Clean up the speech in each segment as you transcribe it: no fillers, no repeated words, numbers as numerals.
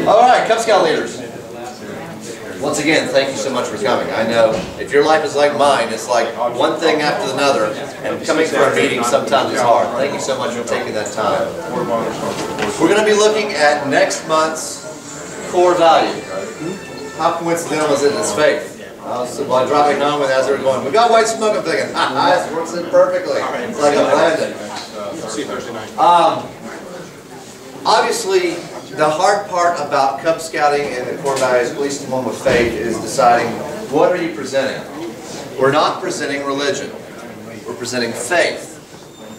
All right, Cub Scout leaders. Once again, thank you so much for coming. I know if your life is like mine, it's like one thing after another, and coming for a meeting sometimes is hard. Thank you so much for taking that time. We're going to be looking at next month's core value. How coincidental is it in its faith? So while driving home and as they were going, we got white smoke, I'm thinking, this works in perfectly. It's like a blended. Obviously, the hard part about Cub Scouting and the core values, at least the one with faith, is deciding what are you presenting. We're not presenting religion. We're presenting faith.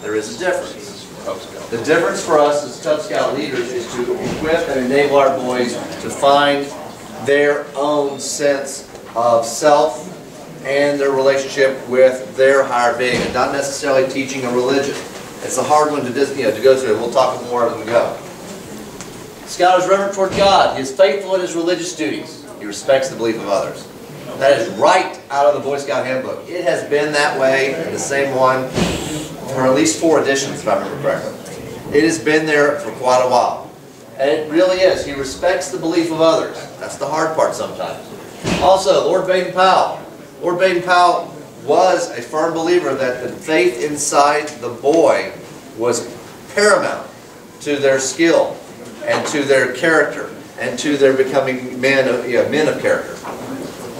There is a difference. The difference for us as Cub Scout leaders is to equip and enable our boys to find their own sense of self and their relationship with their higher being, and not necessarily teaching a religion. It's a hard one to go through. We'll talk more as we go. Scout is reverent toward God. He is faithful in his religious duties. He respects the belief of others. That is right out of the Boy Scout handbook. It has been that way, the same one, for at least 4 editions, if I remember correctly. It has been there for quite a while. And it really is. He respects the belief of others. That's the hard part sometimes. Also, Lord Baden-Powell. Lord Baden-Powell was a firm believer that the faith inside the boy was paramount to their skill and to their character and to their becoming men of character.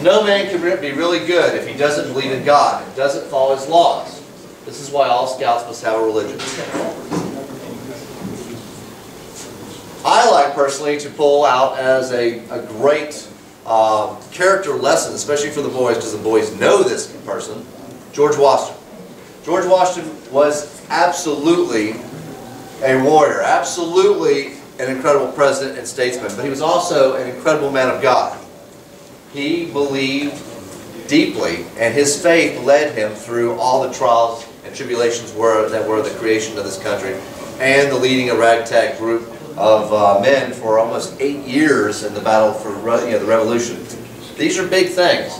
No man can be really good if he doesn't believe in God and doesn't follow his laws. This is why all scouts must have a religion. I like personally to pull out as a great character lesson, especially for the boys, because the boys know this person, George Washington. George Washington was absolutely a warrior, absolutely an incredible president and statesman, but he was also an incredible man of God. He believed deeply, and his faith led him through all the trials and tribulations that were the creation of this country, and the leading a ragtag group of men for almost 8 years in the battle for the Revolution. These are big things.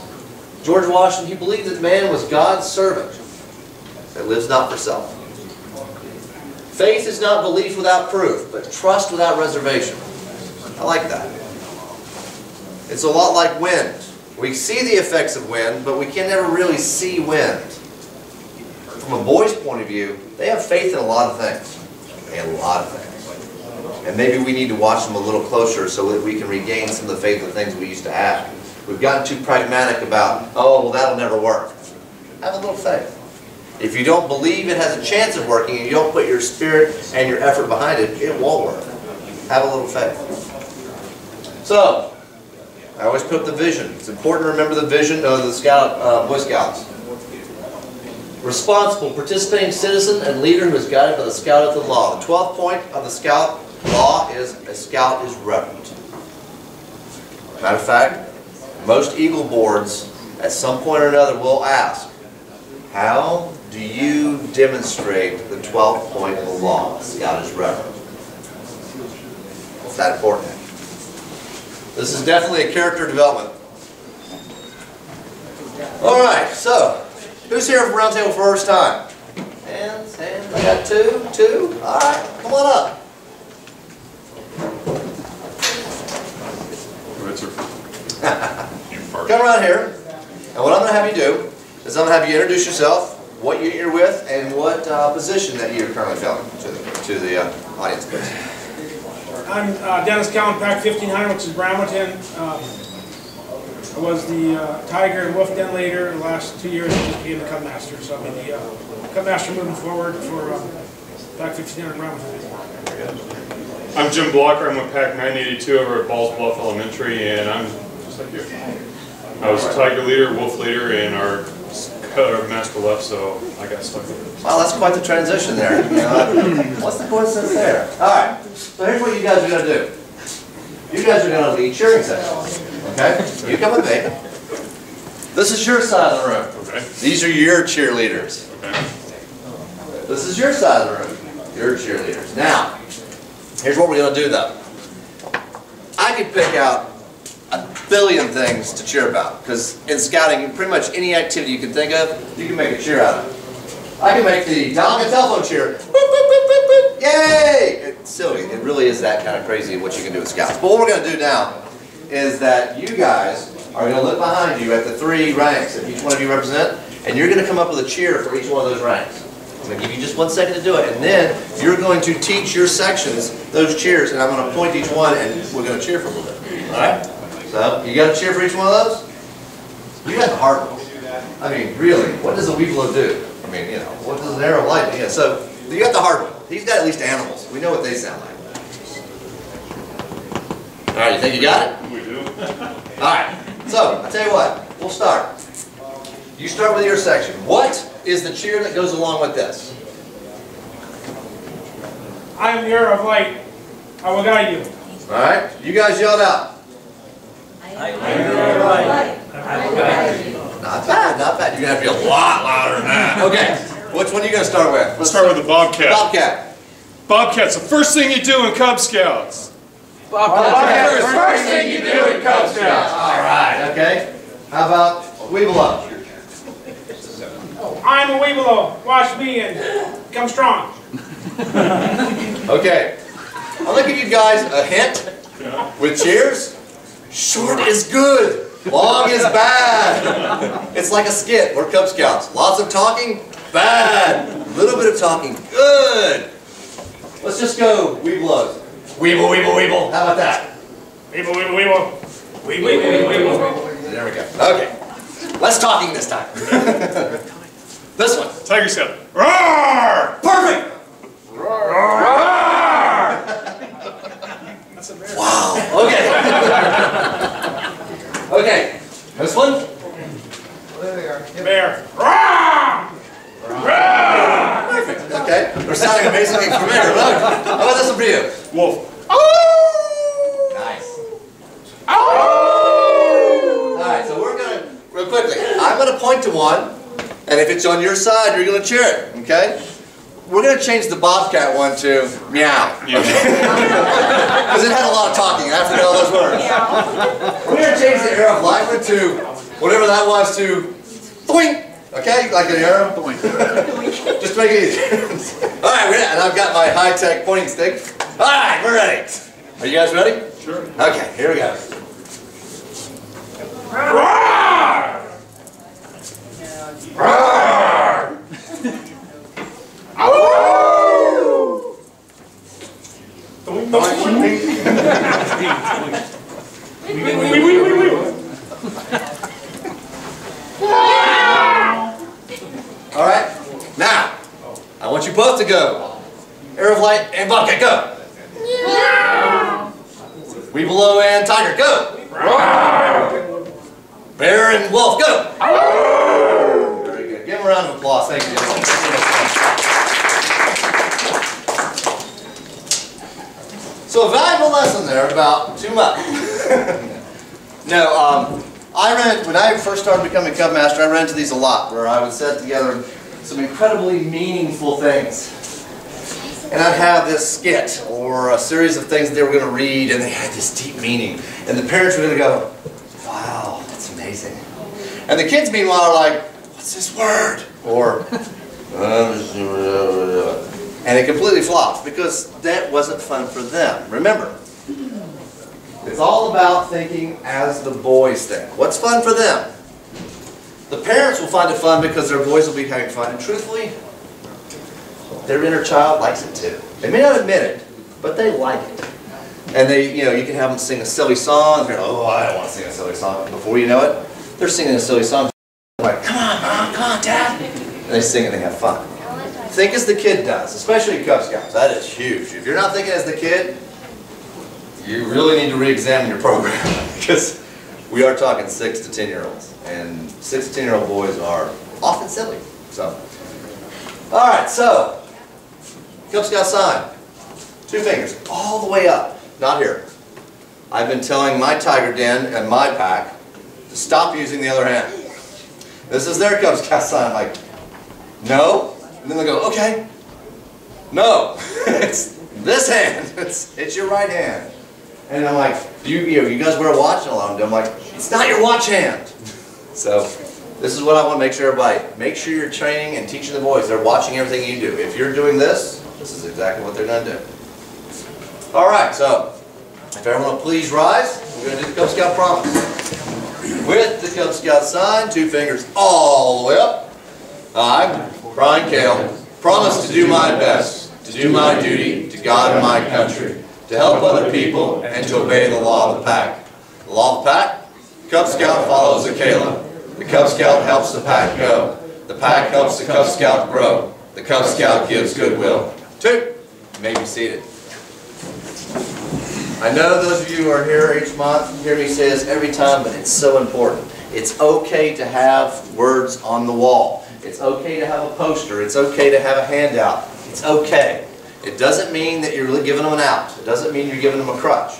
George Washington, he believed that man was God's servant that lives not for self. Faith is not belief without proof, but trust without reservation. I like that. It's a lot like wind. We see the effects of wind, but we can never really see wind. From a boy's point of view, they have faith in a lot of things. A lot of things. And maybe we need to watch them a little closer so that we can regain some of the faith of things we used to have. We've gotten too pragmatic about, oh, well, that'll never work. Have a little faith. If you don't believe it has a chance of working and you don't put your spirit and your effort behind it, it won't work. Have a little faith. So, I always put up the vision. It's important to remember the vision of the Boy Scouts. Responsible, participating citizen and leader who is guided by the Scout of the law. The 12th point of the Scout law is a Scout is reverent. Matter of fact, most Eagle boards at some point or another will ask, how do you demonstrate the 12th point of the law? The Scout is reverent. It's that important. This is definitely a character development. Alright, so, who's here from Roundtable for the first time? Hands, I got two. Alright, come on up. Come around here, and what I'm going to have you do is I'm going to have you introduce yourself, what unit you're with, and what position that you're currently filling to the audience, please. I'm Dennis Cowan, Pack 1500, which is Bramelton. I was the Tiger and Wolf Den leader the last 2 years. I just became the Cub Master, so I'll be the Cub Master moving forward for Pack 1500 Bramelton. I'm Jim Blocker. I'm with Pack 982 over at Balls Bluff Elementary, and I'm just like you. I was Tiger leader, Wolf leader, and our master left, so I got stuck with it. Well, that's quite the transition there. What's the coincidence there? Alright, so here's what you guys are going to do. You guys are going to lead cheering sessions. Okay? You come with me. This is your side of the room. Okay. These are your cheerleaders. Okay. This is your side of the room. Your cheerleaders. Now, here's what we're going to do though. I could pick out a billion things to cheer about, because in scouting, pretty much any activity you can think of, you can make a cheer out of. I can make the dial-up telephone cheer. Boop, boop, boop, boop, boop. Yay! It's silly. It really is that kind of crazy what you can do with Scouts. But what we're going to do now is that you guys are going to look behind you at the 3 ranks that each one of you represent, and you're going to come up with a cheer for each one of those ranks. I'm going to give you just 1 second to do it, and then you're going to teach your sections those cheers, and I'm going to point each one, and we're going to cheer for a little bit. All right? So, you got a cheer for each one of those? You got the hard one. I mean, really, what does a Weeblo do? I mean, you know, what does an arrow of light do? Yeah, so, you got the hard one. He's got at least animals. We know what they sound like. All right, you think you got it? We do. All right. So, I'll tell you what. We'll start. You start with your section. What is the cheer that goes along with this? I am the arrow of light. I will guide you. All right. You guys yell it out. I am the arrow of light. I will guide you. Not bad, not bad. You're going to have to be a lot louder than that. Okay. Which one are you going to start with? Let's start with the Bobcat. Bobcat. Bobcat's the first thing you do in Cub Scouts. Bobcat's the first thing you do in Cub Scouts. All right. Okay. How about Weeblo? I am a Weeblo. Watch me and become strong. Okay. I'm going to give you guys a hint with cheers. Short is good. Long is bad. It's like a skit. We're Cub Scouts. Lots of talking, bad. A little bit of talking, good. Let's just go Weeblos. Weeble, weeble, weeble. How about that? Weeble, weeble, weeble. Weeble, weeble, weeble. There we go. Okay. Less talking this time. This one. Tiger Scout. Roar! Perfect. Roar! Wow. Okay. Okay. This one. Bear. Roar! Perfect. Okay. We're sounding amazingly familiar. Look. How about this one for you? Wolf. Nice. All right. So we're gonna real quickly. I'm gonna point to one, and if it's on your side, you're gonna cheer it. Okay. We're going to change the Bobcat one to meow. Because it had a lot of talking. I forgot all those words. We're going to change the arrow of light one to whatever that was to boing. Okay? Like an arrow? Boing. Just make it easy. Alright, and I've got my high-tech pointing stick. Alright, we're ready. Are you guys ready? Sure. Okay, here we go. Roar! Roar! All right, now I want you both to go. Arrow of light and Bobcat, go. Weeblo and Tiger, go. Bear and Wolf, go. Very good. Give them a round of applause. Thank you. So a valuable lesson there about too much. No, when I first started becoming Cub Master, I ran into these a lot, where I would set together some incredibly meaningful things. And I'd have this skit, or a series of things that they were going to read, and they had this deep meaning. And the parents were going to go, wow, that's amazing. And the kids, meanwhile, are like, what's this word? Or, and it completely flops because that wasn't fun for them. Remember, it's all about thinking as the boys think. What's fun for them? The parents will find it fun because their boys will be having fun. And truthfully, their inner child likes it too. They may not admit it, but they like it. And they, you can have them sing a silly song. They're, oh, I don't want to sing a silly song. Before you know it, they're singing a silly song. Like, come on, Mom, come on, Dad. And they sing and they have fun. Think as the kid does, especially Cub Scouts. That is huge. If you're not thinking as the kid, you really need to re-examine your program. Because we are talking 6 to 10-year-olds. And 6 to 10-year-old boys are often silly. So, all right, so, Cub Scout sign. 2 fingers, all the way up. Not here. I've been telling my Tiger Den and my pack to stop using the other hand. This is their Cub Scout sign. I'm like, no. And then they go, okay. No. It's this hand. It's your right hand. And I'm like, you guys wear a watch? And I'm like, it's not your watch hand. So, This is what I want to make sure everybody, make sure you're training and teaching the boys. They're watching everything you do. If you're doing this, this is exactly what they're going to do. All right, so if everyone will please rise, we're going to do the Cub Scout promise. With the Cub Scout sign, 2 fingers all the way up. I, Brian Kale, promise to do my best, to do my duty to God and my country, to help other people, and to obey the law of the pack. The law of the pack? Cub Scout follows the Kale. The Cub Scout helps the pack go. The pack helps the Cub Scout grow. The Cub Scout gives goodwill. 2. You may be seated. I know those of you who are here each month hear me say this every time, but it's so important. It's okay to have words on the wall. It's okay to have a poster. It's okay to have a handout. It's okay. It doesn't mean that you're really giving them an out. It doesn't mean you're giving them a crutch.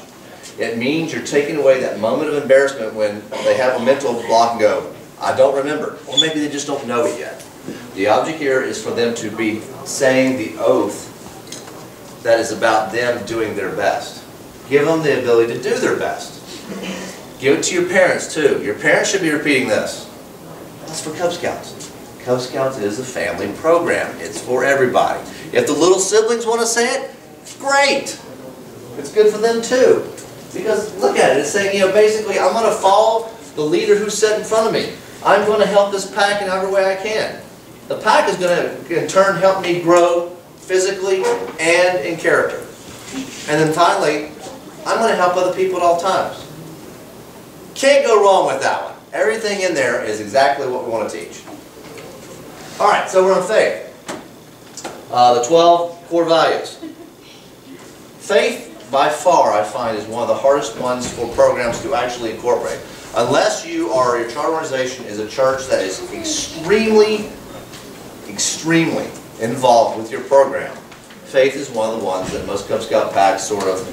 It means you're taking away that moment of embarrassment when they have a mental block and go, I don't remember. Or maybe they just don't know it yet. The object here is for them to be saying the oath that is about them doing their best. Give them the ability to do their best. Give it to your parents too. Your parents should be repeating this. That's for Cub Scouts. Cub Scouts is a family program. It's for everybody. If the little siblings want to say it, great. It's good for them too. Because look at it. It's saying, you know, basically I'm going to follow the leader who's set in front of me. I'm going to help this pack in every way I can. The pack is going to, in turn, help me grow physically and in character. And then finally, I'm going to help other people at all times. Can't go wrong with that one. Everything in there is exactly what we want to teach. All right, so we're on faith. The 12 core values. Faith, by far, I find, is one of the hardest ones for programs to actually incorporate. Unless your charter organization is a church that is extremely involved with your program, faith is one of the ones that most Cub Scout packs sort of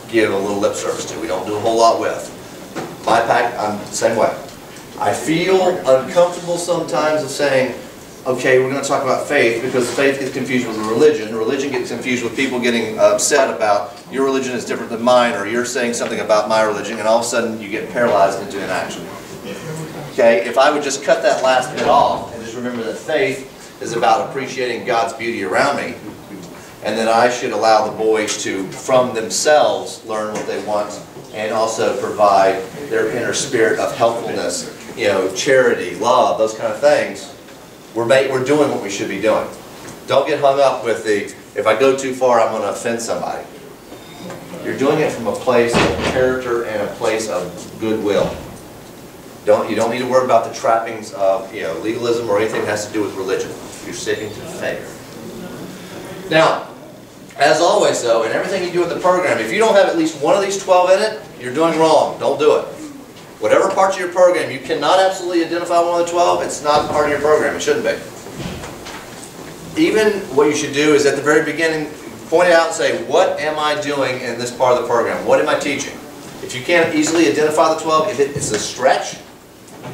give a little lip service to. We don't do a whole lot with. My pack, I'm the same way. I feel uncomfortable sometimes of saying, okay, we're going to talk about faith, because faith gets confused with religion. Religion gets confused with people getting upset about your religion is different than mine, or you're saying something about my religion, and all of a sudden you get paralyzed into inaction. Okay, if I would just cut that last bit off and just remember that faith is about appreciating God's beauty around me, and that I should allow the boys to, from themselves, learn what they want, and also provide their inner spirit of helpfulness, you know, charity, love, those kind of things. We're doing what we should be doing. Don't get hung up with the, if I go too far, I'm going to offend somebody. You're doing it from a place of character and a place of goodwill. You don't need to worry about the trappings of, you know, legalism or anything that has to do with religion. You're sticking to faith. Now, as always though, in everything you do with the program, if you don't have at least one of these 12 in it, you're doing wrong. Don't do it. Whatever parts of your program, you cannot absolutely identify one of the 12, it's not part of your program. It shouldn't be. Even what you should do is at the very beginning, point it out and say, what am I doing in this part of the program? What am I teaching? If you can't easily identify the 12, if it's a stretch,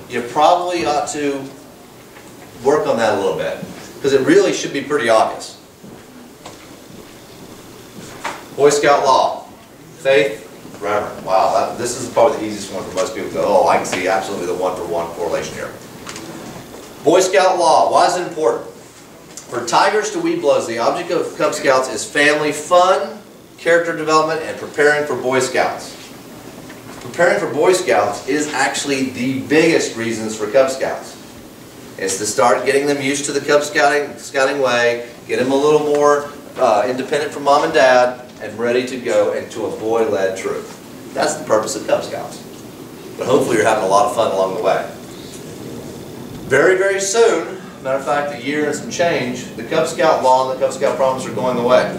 you probably ought to work on that a little bit, because it really should be pretty obvious. Boy Scout law, faith, reverend. Wow, this is probably the easiest one for most people to go, oh, I can see absolutely the one-for-one correlation here. Boy Scout law, why is it important? For tigers to Weeblos, the object of Cub Scouts is family fun, character development, and preparing for Boy Scouts. Preparing for Boy Scouts is actually the biggest reasons for Cub Scouts. It's to start getting them used to the Cub Scouting way, get them a little more independent from mom and dad, and ready to go into a boy-led troop. That's the purpose of Cub Scouts. But hopefully you're having a lot of fun along the way. Very, very soon, matter of fact, a year and some change, the Cub Scout law and the Cub Scout promise are going away.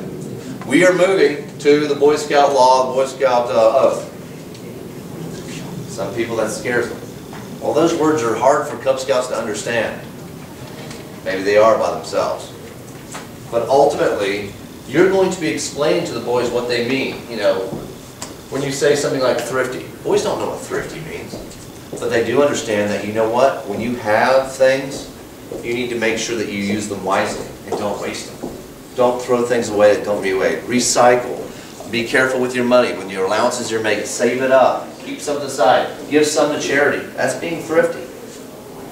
We are moving to the Boy Scout law, the Boy Scout oath. Some people, that scares them. Well, those words are hard for Cub Scouts to understand. Maybe they are by themselves. But ultimately, you're going to be explaining to the boys what they mean. You know, when you say something like thrifty, boys don't know what thrifty means. But they do understand that, you know what, when you have things, you need to make sure that you use them wisely and don't waste them. Don't throw things away that don't be wasted. Recycle. Be careful with your money. When your allowances you're making, save it up. Keep some aside. Give some to charity. That's being thrifty.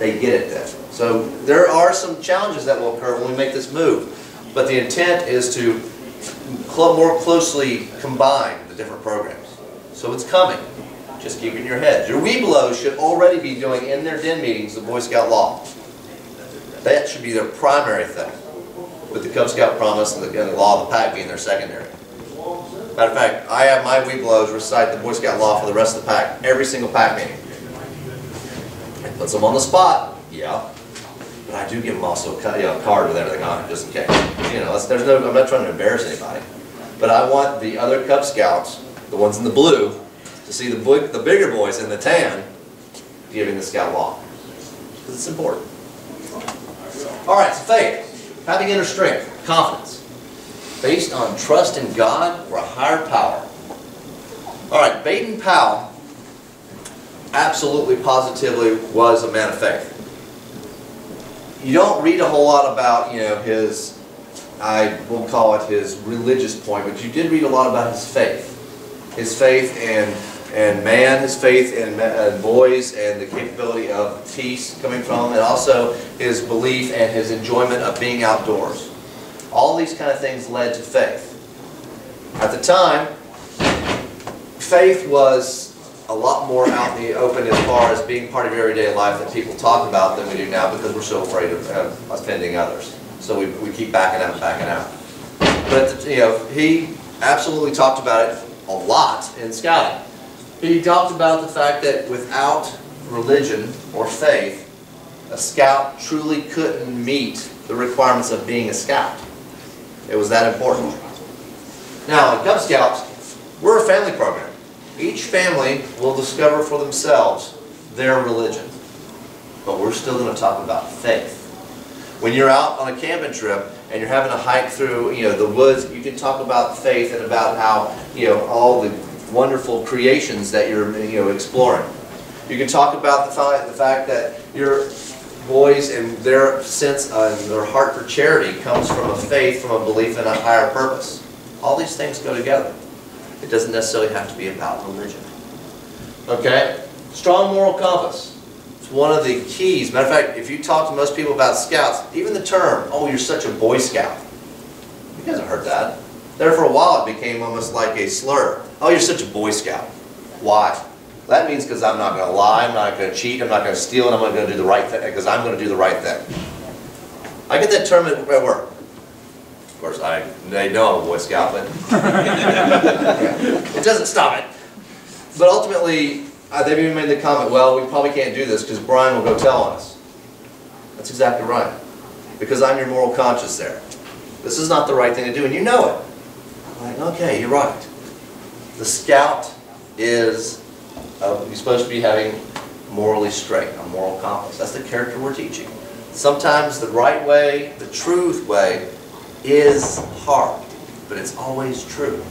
they get it then. So there are some challenges that will occur when we make this move. But the intent is to more closely combine the different programs. So it's coming. Just keep it in your head. Your Webelos should already be doing in their den meetings the Boy Scout law. That should be their primary thing, with the Cub Scout promise and the law of the pack being their secondary. Matter of fact, I have my Webelos recite the Boy Scout law for the rest of the pack, every single pack meeting. It puts them on the spot, yeah. But I do give them also a card with everything on it, just in case. You know, I'm not trying to embarrass anybody. But I want the other Cub Scouts, the ones in the blue, to see the bigger boys in the tan giving the Scout law. Because it's important. All right, so faith. Having inner strength, confidence. Based on trust in God or a higher power. All right, Baden-Powell absolutely, positively was a man of faith. You don't read a whole lot about, you know, his, I will call it his religious point, but you did read a lot about his faith. His faith in man, his faith in boys, and the capability of peace coming from him, and also his belief and his enjoyment of being outdoors. All these kind of things led to faith. At the time, faith was a lot more out in the open as far as being part of your everyday life that people talk about than we do now, because we're so afraid of offending others. So we keep backing out and backing out. But you know, he absolutely talked about it a lot in scouting. He talked about the fact that without religion or faith, a scout truly couldn't meet the requirements of being a scout. It was that important. Now, in Cub Scouts, we're a family program. Each family will discover for themselves their religion. But we're still going to talk about faith. When you're out on a camping trip and you're having a hike through, you know, the woods, you can talk about faith and about how, you know, all the wonderful creations that you're, you know, exploring. You can talk about the fact that your boys and their sense of their heart for charity comes from a faith, from a belief in a higher purpose. All these things go together. It doesn't necessarily have to be about religion. Okay? Strong moral compass. It's one of the keys. Matter of fact, if you talk to most people about scouts, even the term, oh, you're such a Boy Scout. You guys have heard that. There for a while it became almost like a slur. Oh, you're such a Boy Scout. Why? That means because I'm not going to lie, I'm not going to cheat, I'm not going to steal, and I'm going to do the right thing, because I'm going to do the right thing. I get that term at work. Of course, they know I'm a Boy Scout, but it doesn't stop it. But ultimately, they've even made the comment, well, we probably can't do this because Brian will go tell on us. That's exactly right. Because I'm your moral conscience there. This is not the right thing to do, and you know it. I'm like, okay, you're right. The scout is, you're supposed to be having morally straight, a moral compass. That's the character we're teaching. Sometimes the right way, the truth way, is hard, but it's always true.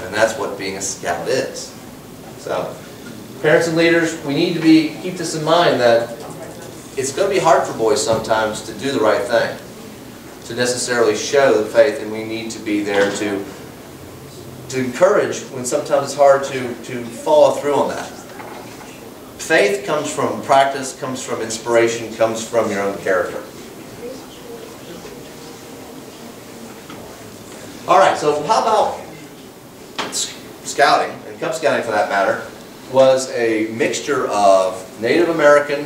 And that's what being a scout is. So, parents and leaders, we need to keep this in mind, that it's going to be hard for boys sometimes to do the right thing, to necessarily show the faith, and we need to be there to encourage when sometimes it's hard to follow through on that. Faith comes from practice, comes from inspiration, comes from your own character. All right, so how about scouting, and Cub Scouting for that matter, was a mixture of Native American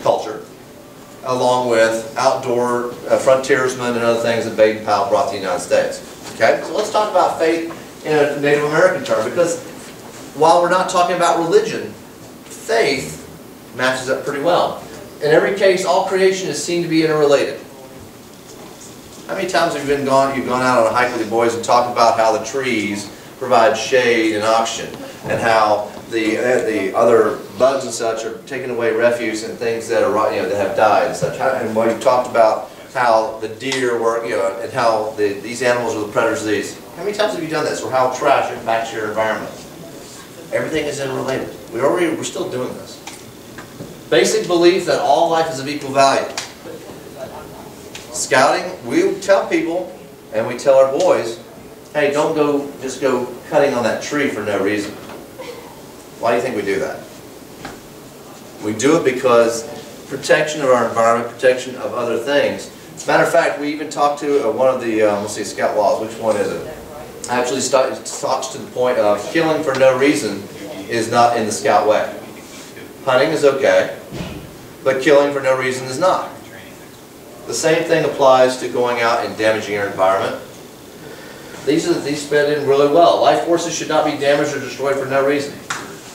culture along with outdoor frontiersmen and other things that Baden-Powell brought to the United States. Okay, so let's talk about faith in a Native American term, because while we're not talking about religion, faith matches up pretty well. In every case, all creation is seen to be interrelated. How many times have you've gone out on a hike with your boys and talked about how the trees provide shade and oxygen, and how the other bugs and such are taking away refuse and things that are, you know, that have died and such. And while you talked about how the deer work, you know, and how these animals are the predators of these. How many times have you done this? Or how trash impacts your environment? Everything is interrelated. We're still doing this. Basic belief that all life is of equal value. Scouting, we tell people, and we tell our boys, hey, don't just go cutting on that tree for no reason. Why do you think we do that? We do it because protection of our environment, protection of other things. Matter of fact, we even talked to one of the, let's see, Scout laws, which one is it? Actually talks to the point of killing for no reason is not in the Scout way. Hunting is okay, but killing for no reason is not. The same thing applies to going out and damaging your environment. These fit in really well. Life forces should not be damaged or destroyed for no reason.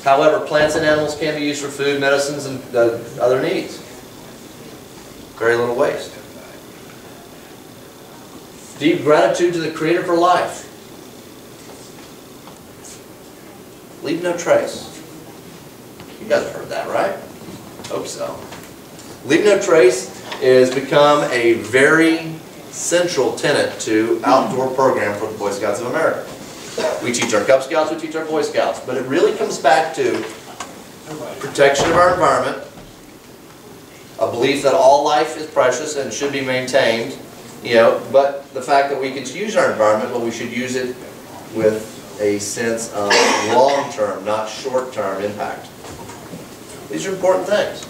However, plants and animals can be used for food, medicines, and other needs. Very little waste. Deep gratitude to the Creator for life. Leave no trace. You guys have heard that, right? Hope so. Leave no trace has become a very central tenet to outdoor program for the Boy Scouts of America. We teach our Cub Scouts, we teach our Boy Scouts, but it really comes back to protection of our environment, a belief that all life is precious and should be maintained, but the fact that we can use our environment, but we should use it with a sense of long-term, not short-term impact. These are important things.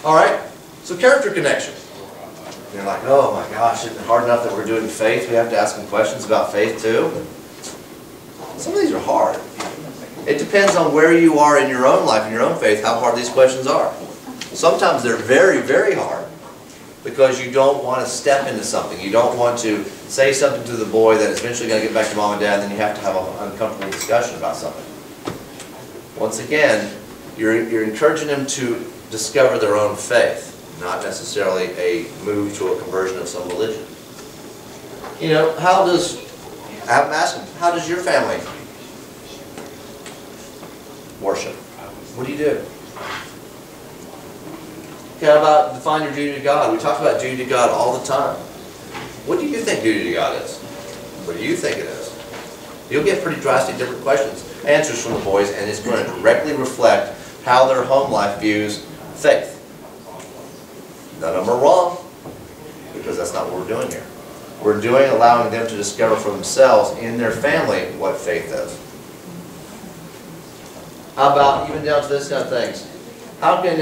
All right, so character connection. You're like, oh my gosh, isn't it hard enough that we're doing faith? We have to ask them questions about faith too? Some of these are hard. It depends on where you are in your own life, in your own faith, how hard these questions are. Sometimes they're very, very hard because you don't want to step into something. You don't want to say something to the boy that is eventually going to get back to mom and dad, and then you have to have an uncomfortable discussion about something. Once again, you're encouraging them to discover their own faith, not necessarily a move to a conversion of some religion. I'm asking, how does your family worship? What do you do? Okay, how about define your duty to God? We talk about duty to God all the time. What do you think duty to God is? What do you think it is? You'll get pretty drastic different answers from the boys, and it's going to directly reflect how their home life views faith. None of them are wrong, because that's not what we're doing here. We're allowing them to discover for themselves in their family what faith is. How about even down to this kind of things? How can,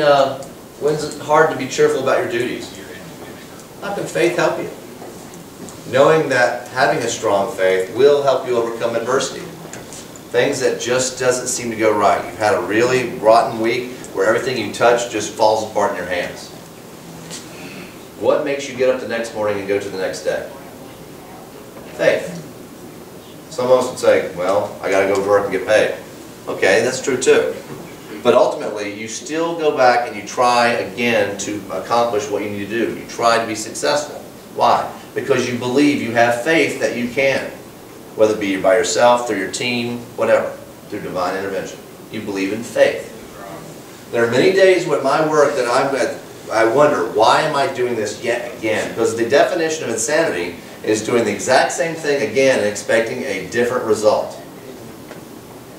when's it hard to be cheerful about your duties? How can faith help you? Knowing that having a strong faith will help you overcome adversity. Things that just doesn't seem to go right. You've had a really rotten week where everything you touch just falls apart in your hands. What makes you get up the next morning and go to the next day? Faith. Some of us would say, well, I got to go to work and get paid. Okay, that's true too. But ultimately, you still go back and you try again to accomplish what you need to do. You try to be successful. Why? Because you believe, you have faith that you can. Whether it be by yourself, through your team, whatever, through divine intervention. You believe in faith. There are many days with my work that I wonder, why am I doing this yet again? Because the definition of insanity is doing the exact same thing again and expecting a different result.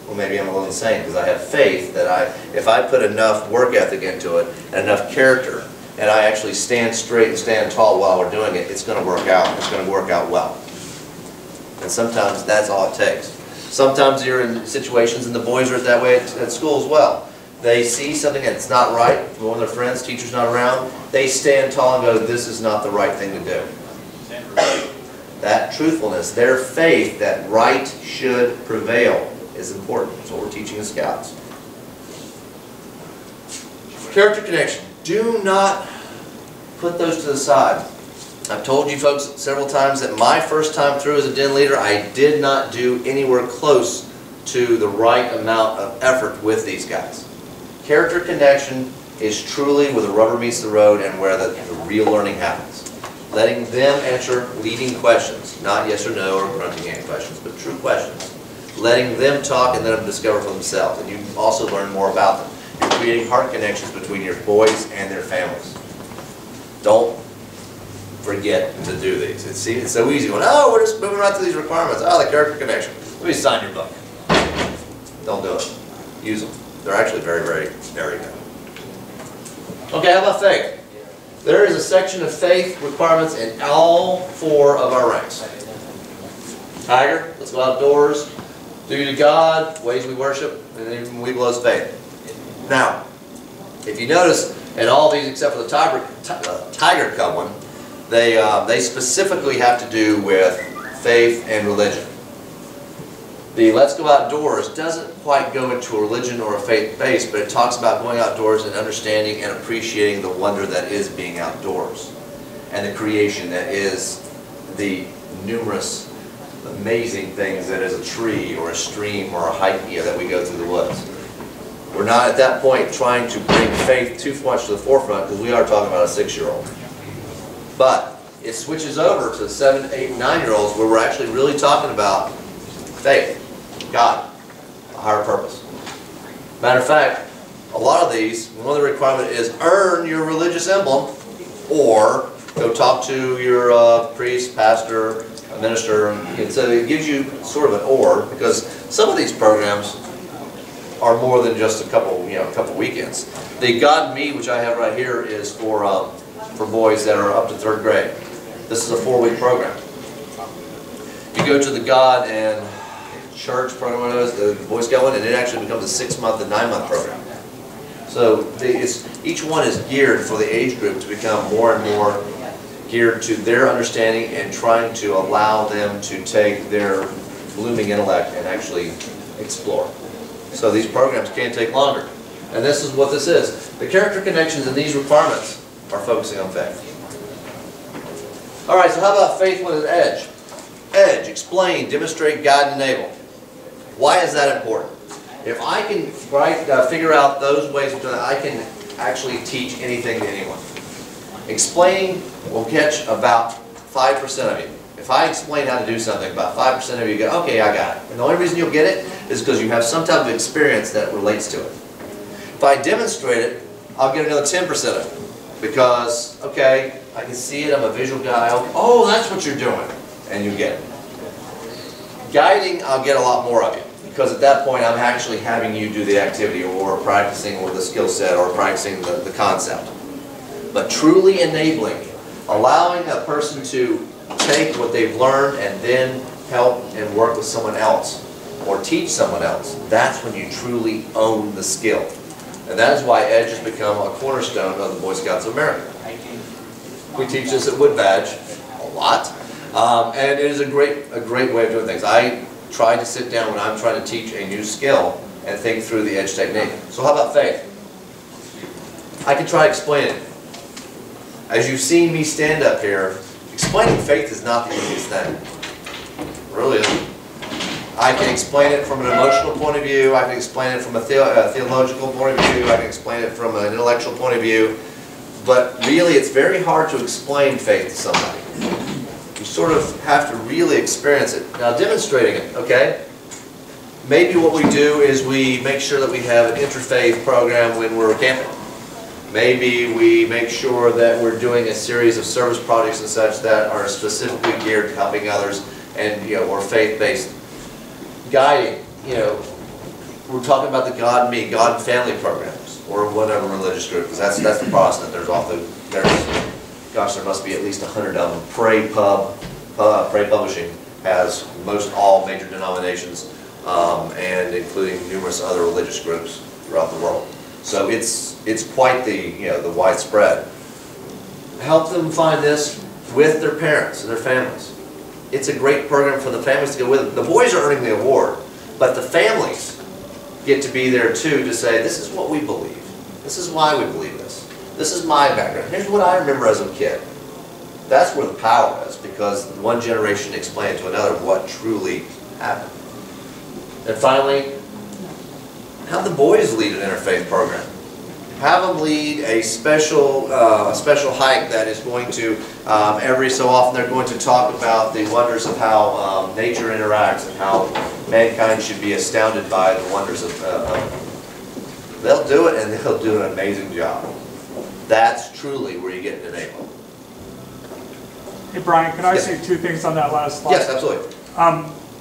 Well, maybe I'm a little insane because I have faith that if I put enough work ethic into it and enough character, and I actually stand straight and stand tall while we're doing it, it's going to work out. It's going to work out well. And sometimes that's all it takes. Sometimes you're in situations, and the boys are that way at school as well. They see something that's not right from one of their friends, teacher's not around, they stand tall and go, this is not the right thing to do. That truthfulness, their faith that right should prevail is important. That's what we're teaching the Scouts. Character connection. Do not put those to the side. I've told you folks several times that my first time through as a den leader, I did not do anywhere close to the right amount of effort with these guys. Character connection is truly where the rubber meets the road and where the real learning happens. Letting them answer leading questions, not yes or no or grunting ant questions, but true questions. Letting them talk and let them discover for themselves. And you also learn more about them. You're creating heart connections between your boys and their families. Don't forget to do these. It's so easy going, oh, we're just moving right through these requirements. Oh, the character connection. Let me sign your book. Don't do it. Use them. They're actually very, very, very good. Okay, how about faith? There is a section of faith requirements in all 4 of our ranks. Tiger, let's go outdoors. Duty to God, ways we worship, and even we blows faith. Now, if you notice, in all these except for the Tiger Cub one, they specifically have to do with faith and religion. The Let's Go Outdoors doesn't quite go into a religion or a faith base, but it talks about going outdoors and understanding and appreciating the wonder that is being outdoors and the creation that is the numerous amazing things that is a tree or a stream or a hike that we go through the woods. We're not at that point trying to bring faith too much to the forefront, because we are talking about a 6-year-old. But it switches over to 7, 8, 9-year-olds where we're actually really talking about faith, God, a higher purpose. Matter of fact, a lot of these, one of the requirements is earn your religious emblem, or go talk to your priest, pastor, minister. And so it gives you sort of an or, because some of these programs are more than just a couple weekends. The God and Me, which I have right here, is for boys that are up to 3rd grade. This is a 4-week program. You go to the God and Church program, the Boy Scout one, and it actually becomes a 6-month and 9-month program. So each one is geared for the age group to become more and more geared to their understanding and trying to allow them to take their blooming intellect and actually explore. So these programs can take longer. And this is what this is. The character connections and these requirements are focusing on faith. Alright, so how about faith with an edge? Edge, explain, demonstrate, guide, and enable. Why is that important? If I can figure out those ways of doing that, I can actually teach anything to anyone. Explaining will catch about 5% of you. If I explain how to do something, about 5% of you go, okay, I got it. And the only reason you'll get it is because you have some type of experience that relates to it. If I demonstrate it, I'll get another 10% of it. Because, okay, I can see it, I'm a visual guy. Oh, that's what you're doing. And you get it. Guiding, I'll get a lot more of you. Because at that point, I'm actually having you do the activity or practicing with the skill set or practicing the concept. But truly enabling, allowing a person to take what they've learned and then help and work with someone else or teach someone else, that's when you truly own the skill. And that is why EDGE has become a cornerstone of the Boy Scouts of America. We teach this at Wood Badge a lot, and it is a great way of doing things. I try to sit down when I'm trying to teach a new skill and think through the EDGE technique. So how about faith? I can try explaining it. As you've seen me stand up here, explaining faith is not the easiest thing. It really isn't. I can explain it from an emotional point of view, I can explain it from a theological point of view, I can explain it from an intellectual point of view, but really it's very hard to explain faith to somebody. You sort of have to really experience it. Now demonstrating it, okay? Maybe what we do is we make sure that we have an interfaith program when we're camping. Maybe we make sure that we're doing a series of service projects and such that are specifically geared to helping others and, or faith-based. Guiding, we're talking about the God and Me, God and Family programs, or whatever religious group, because that's the Protestant. There must be at least 100 of them. Pray Publishing has all major denominations, and including numerous other religious groups throughout the world. So it's quite the widespread. Help them find this with their parents and their families. It's a great program for the families to go with them. The boys are earning the award, but the families get to be there too to say, this is what we believe. This is why we believe this. This is my background. Here's what I remember as a kid. That's where the power is, because one generation explained to another what truly happened. And finally, have the boys lead an interfaith program. Have them lead a special hike that is going to, every so often they're going to talk about the wonders of how nature interacts and how mankind should be astounded by the wonders of they'll do it, and they'll do an amazing job. That's truly where you get an enablement. Hey Brian, can I say two things on that last slide? Yes, absolutely.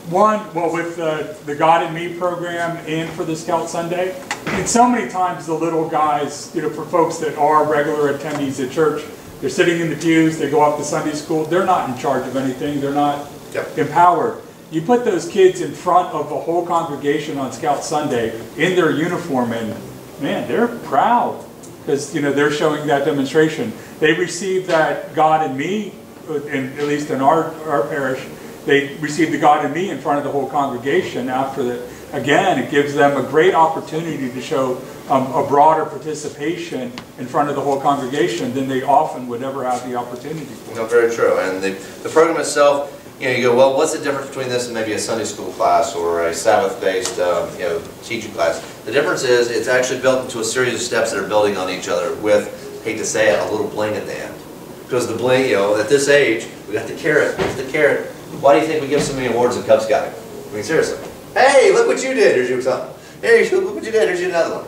One, well, with the God and Me program and for the Scout Sunday, and so many times the little guys, for folks that are regular attendees at church, they're sitting in the pews, they go off to Sunday school, they're not in charge of anything, they're not empowered. You put those kids in front of a whole congregation on Scout Sunday in their uniform, and man, they're proud because, you know, they're showing that demonstration. They received that God in me, at least in our parish, they received the God in me in front of the whole congregation after the, again, it gives them a great opportunity to show a broader participation in front of the whole congregation than they often would ever have the opportunity for. No, very true. And the program itself, you know, you go, well, what's the difference between this and maybe a Sunday school class or a Sabbath-based, you know, teaching class? The difference is it's actually built into a series of steps that are building on each other with, hate to say it, a little bling at the end. Because the bling, you know, at this age, we got the carrot. Here's the carrot. Why do you think we give so many awards in Cub Scouting? I mean, seriously. Hey, look what you did. Here's your something. Hey, look what you did. Here's you another one.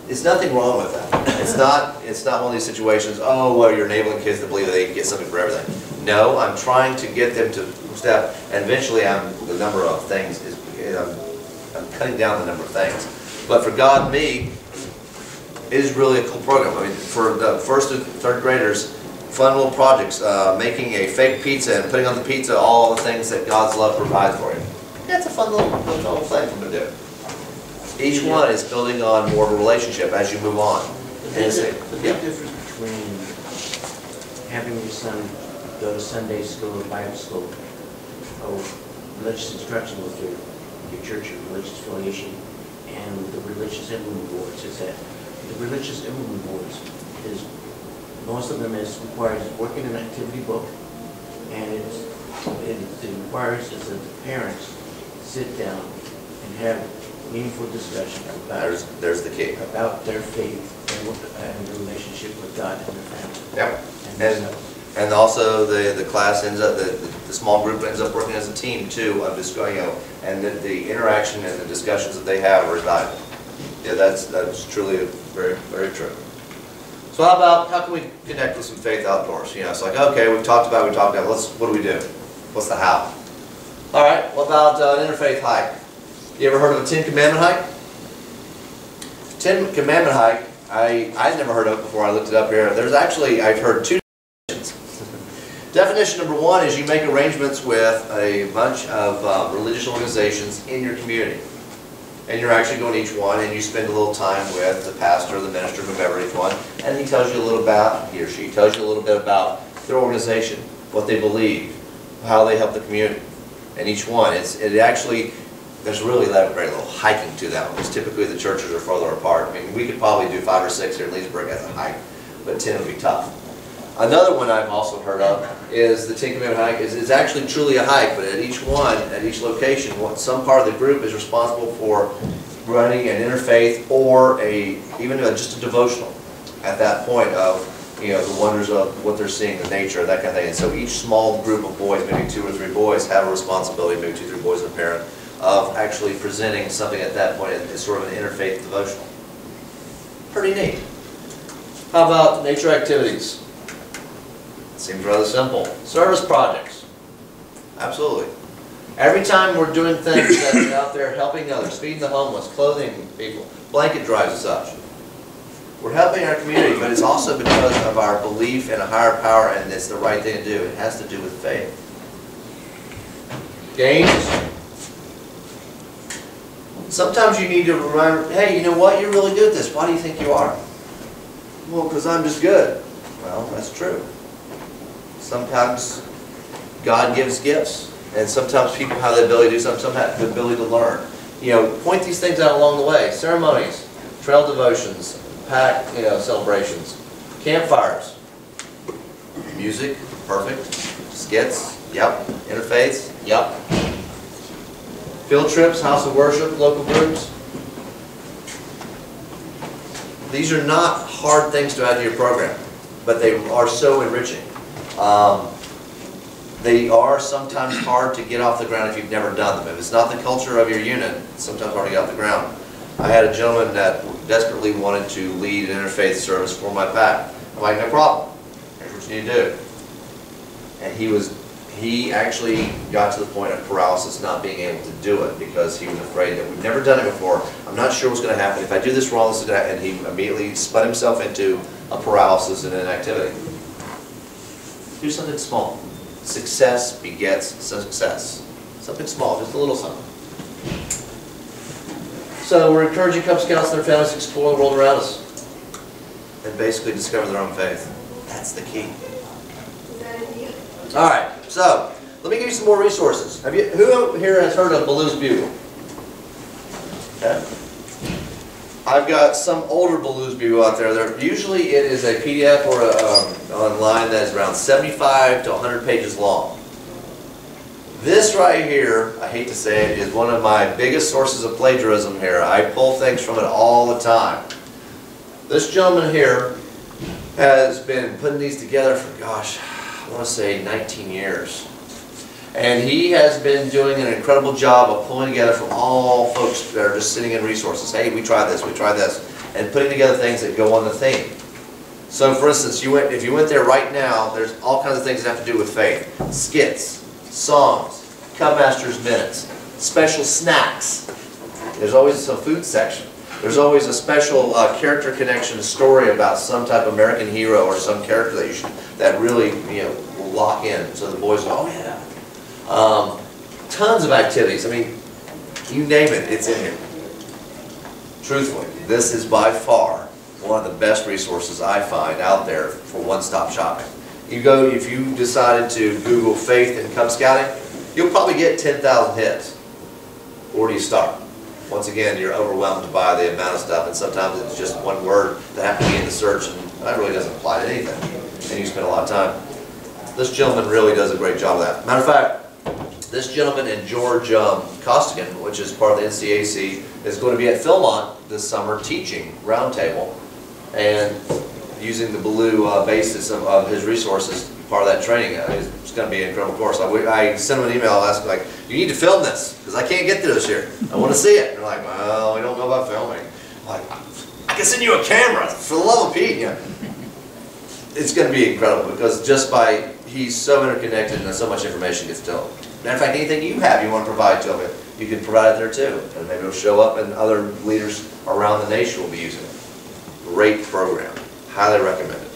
There's nothing wrong with that. It's not one of these situations, oh, well, you're enabling kids to believe that they can get something for everything. No, I'm trying to get them to step, and eventually the number of things is, I'm cutting down the number of things. But for God and me, it is really a cool program. I mean, for the first to third graders, fun little projects, making a fake pizza and putting on the pizza all the things that God's love provides for you. That's a fun little thing for them to do. Each one is building on more of a relationship as you move on. The big difference between having your son go to Sunday school or Bible school or religious instruction with your church or religious affiliation and the religious emblem boards is that the religious emblem boards is, most of them requires working an activity book, and it requires is that the parents sit down and have meaningful discussion about there's the key. About their faith and their relationship with God and their family. Yep. And also the class ends up, the small group ends up working as a team too, of just going, you know, and the interaction and the discussions that they have are valuable. Yeah, that's truly very, very true. So how can we connect with some faith outdoors? You know, it's like, okay, we've talked about, what do we do? What's the how? All right, what about an interfaith hike? You ever heard of a 10 Commandment hike? 10 Commandment hike, I'd never heard of it before I looked it up here. There's actually, I've heard two definitions. Definition number one is you make arrangements with a bunch of religious organizations in your community. And you're actually going to each one and you spend a little time with the pastor, the minister, whomever each one, and he tells you a little about, he or she tells you a little bit about their organization, what they believe, how they help the community. And each one, it actually, there's really very little hiking to that one, because typically the churches are farther apart. I mean, we could probably do 5 or 6 here in Leesburg as a hike, but 10 would be tough. Another one I've also heard of is the 10 Commandment hike. It's actually truly a hike, but at each one, at each location, some part of the group is responsible for running an interfaith or even just a devotional at that point of, you know, the wonders of what they're seeing, the nature, that kind of thing. And so each small group of boys, maybe 2 or 3 boys, have a responsibility, maybe 2 or 3 boys and a parent, of actually presenting something at that point as sort of an interfaith devotional. Pretty neat. How about nature activities? Seems rather simple. Service projects. Absolutely. Every time we're doing things that are out there helping others, feeding the homeless, clothing people, blanket drives and such, we're helping our community, but it's also because of our belief in a higher power and it's the right thing to do. It has to do with faith. Games. Sometimes you need to remind, hey, you know what? You're really good at this. Why do you think you are? Well, because I'm just good. Well, that's true. Sometimes God gives gifts, and sometimes people have the ability to do something, some have the ability to learn. You know, point these things out along the way. Ceremonies, trail devotions, pack, you know, celebrations, campfires, music, perfect, skits, yep, interfaiths, yep, field trips, house of worship, local groups. These are not hard things to add to your program, but they are so enriching. They are sometimes hard to get off the ground if you've never done them. If it's not the culture of your unit, it's sometimes hard to get off the ground. I had a gentleman that desperately wanted to lead an interfaith service for my pack. I'm like, no problem. Here's what you need to do. And he actually got to the point of paralysis, not being able to do it because he was afraid that we've never done it before. I'm not sure what's going to happen. If I do this wrong, this is going to happen. And he immediately spun himself into a paralysis in an activity. Do something small. Success begets success. Something small, just a little something. So we're encouraging Cub Scouts and their families to explore the world around us and basically discover their own faith. That's the key. All right, so let me give you some more resources. Who here has heard of Baloo's Bugle? Okay. I've got some older Baloo's Bugle out there. Usually it is a PDF or online that is around 75 to 100 pages long. This right here, I hate to say it, is one of my biggest sources of plagiarism here. I pull things from it all the time. This gentleman here has been putting these together for, gosh, I want to say 19 years. And he has been doing an incredible job of pulling together from all folks that are just sitting in resources. Hey, we tried this, and putting together things that go on the theme. So for instance, if you went there right now, there's all kinds of things that have to do with faith. Skits, songs, Cub Masters minutes, special snacks. There's always a food section. There's always a special character connection story about some type of American hero or some character that really will lock in. So the boys go, oh yeah. Tons of activities. I mean, you name it, it's in here. Truthfully, this is by far one of the best resources I find out there for one-stop shopping. If you decided to Google faith and Cub Scouting, you'll probably get 10,000 hits. Where do you start? Once again, you're overwhelmed by the amount of stuff, and sometimes it's just one word that happens to be in the search, and that really doesn't apply to anything. And you spend a lot of time. This gentleman really does a great job of that. Matter of fact, this gentleman and George Costigan, which is part of the NCAC, is going to be at Philmont this summer teaching Roundtable and using the Baloo basis of his resources, part of that training. It's going to be an incredible course. I sent him an email asking, like, you need to film this because I can't get there this year. I want to see it. And they're like, well, we don't know about filming. I'm like, I can send you a camera for the love of Pete. It's going to be incredible because he's so interconnected and so much information gets to him. Matter of fact, anything you have you want to provide to him, you can provide it there too. And maybe it'll show up and other leaders around the nation will be using it. Great program. Highly recommend it.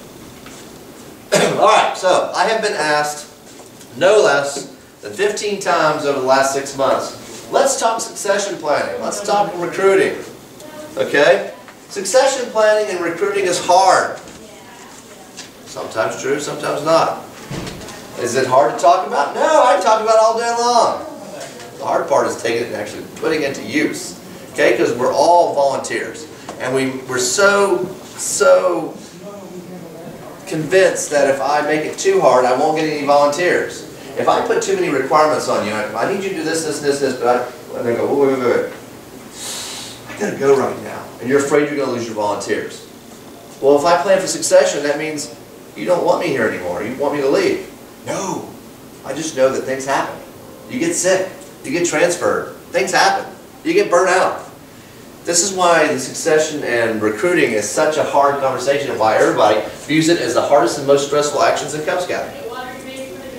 Alright, so I have been asked no less than 15 times over the last 6 months, let's talk succession planning. Let's talk recruiting. Okay? Succession planning and recruiting is hard. Sometimes true, sometimes not. Is it hard to talk about? No, I talk about it all day long. The hard part is taking it and actually putting it to use. Okay, because we're all volunteers. And we're so convinced that if I make it too hard, I won't get any volunteers. If I put too many requirements on you, I need you to do this, but and they go, wait. I gotta go right now. And you're afraid you're gonna lose your volunteers. Well, if I plan for succession, that means you don't want me here anymore. You want me to leave. No, I just know that things happen. You get sick, you get transferred, things happen, you get burnt out. This is why the succession and recruiting is such a hard conversation and why everybody views it as the hardest and most stressful actions in Cub Scouting.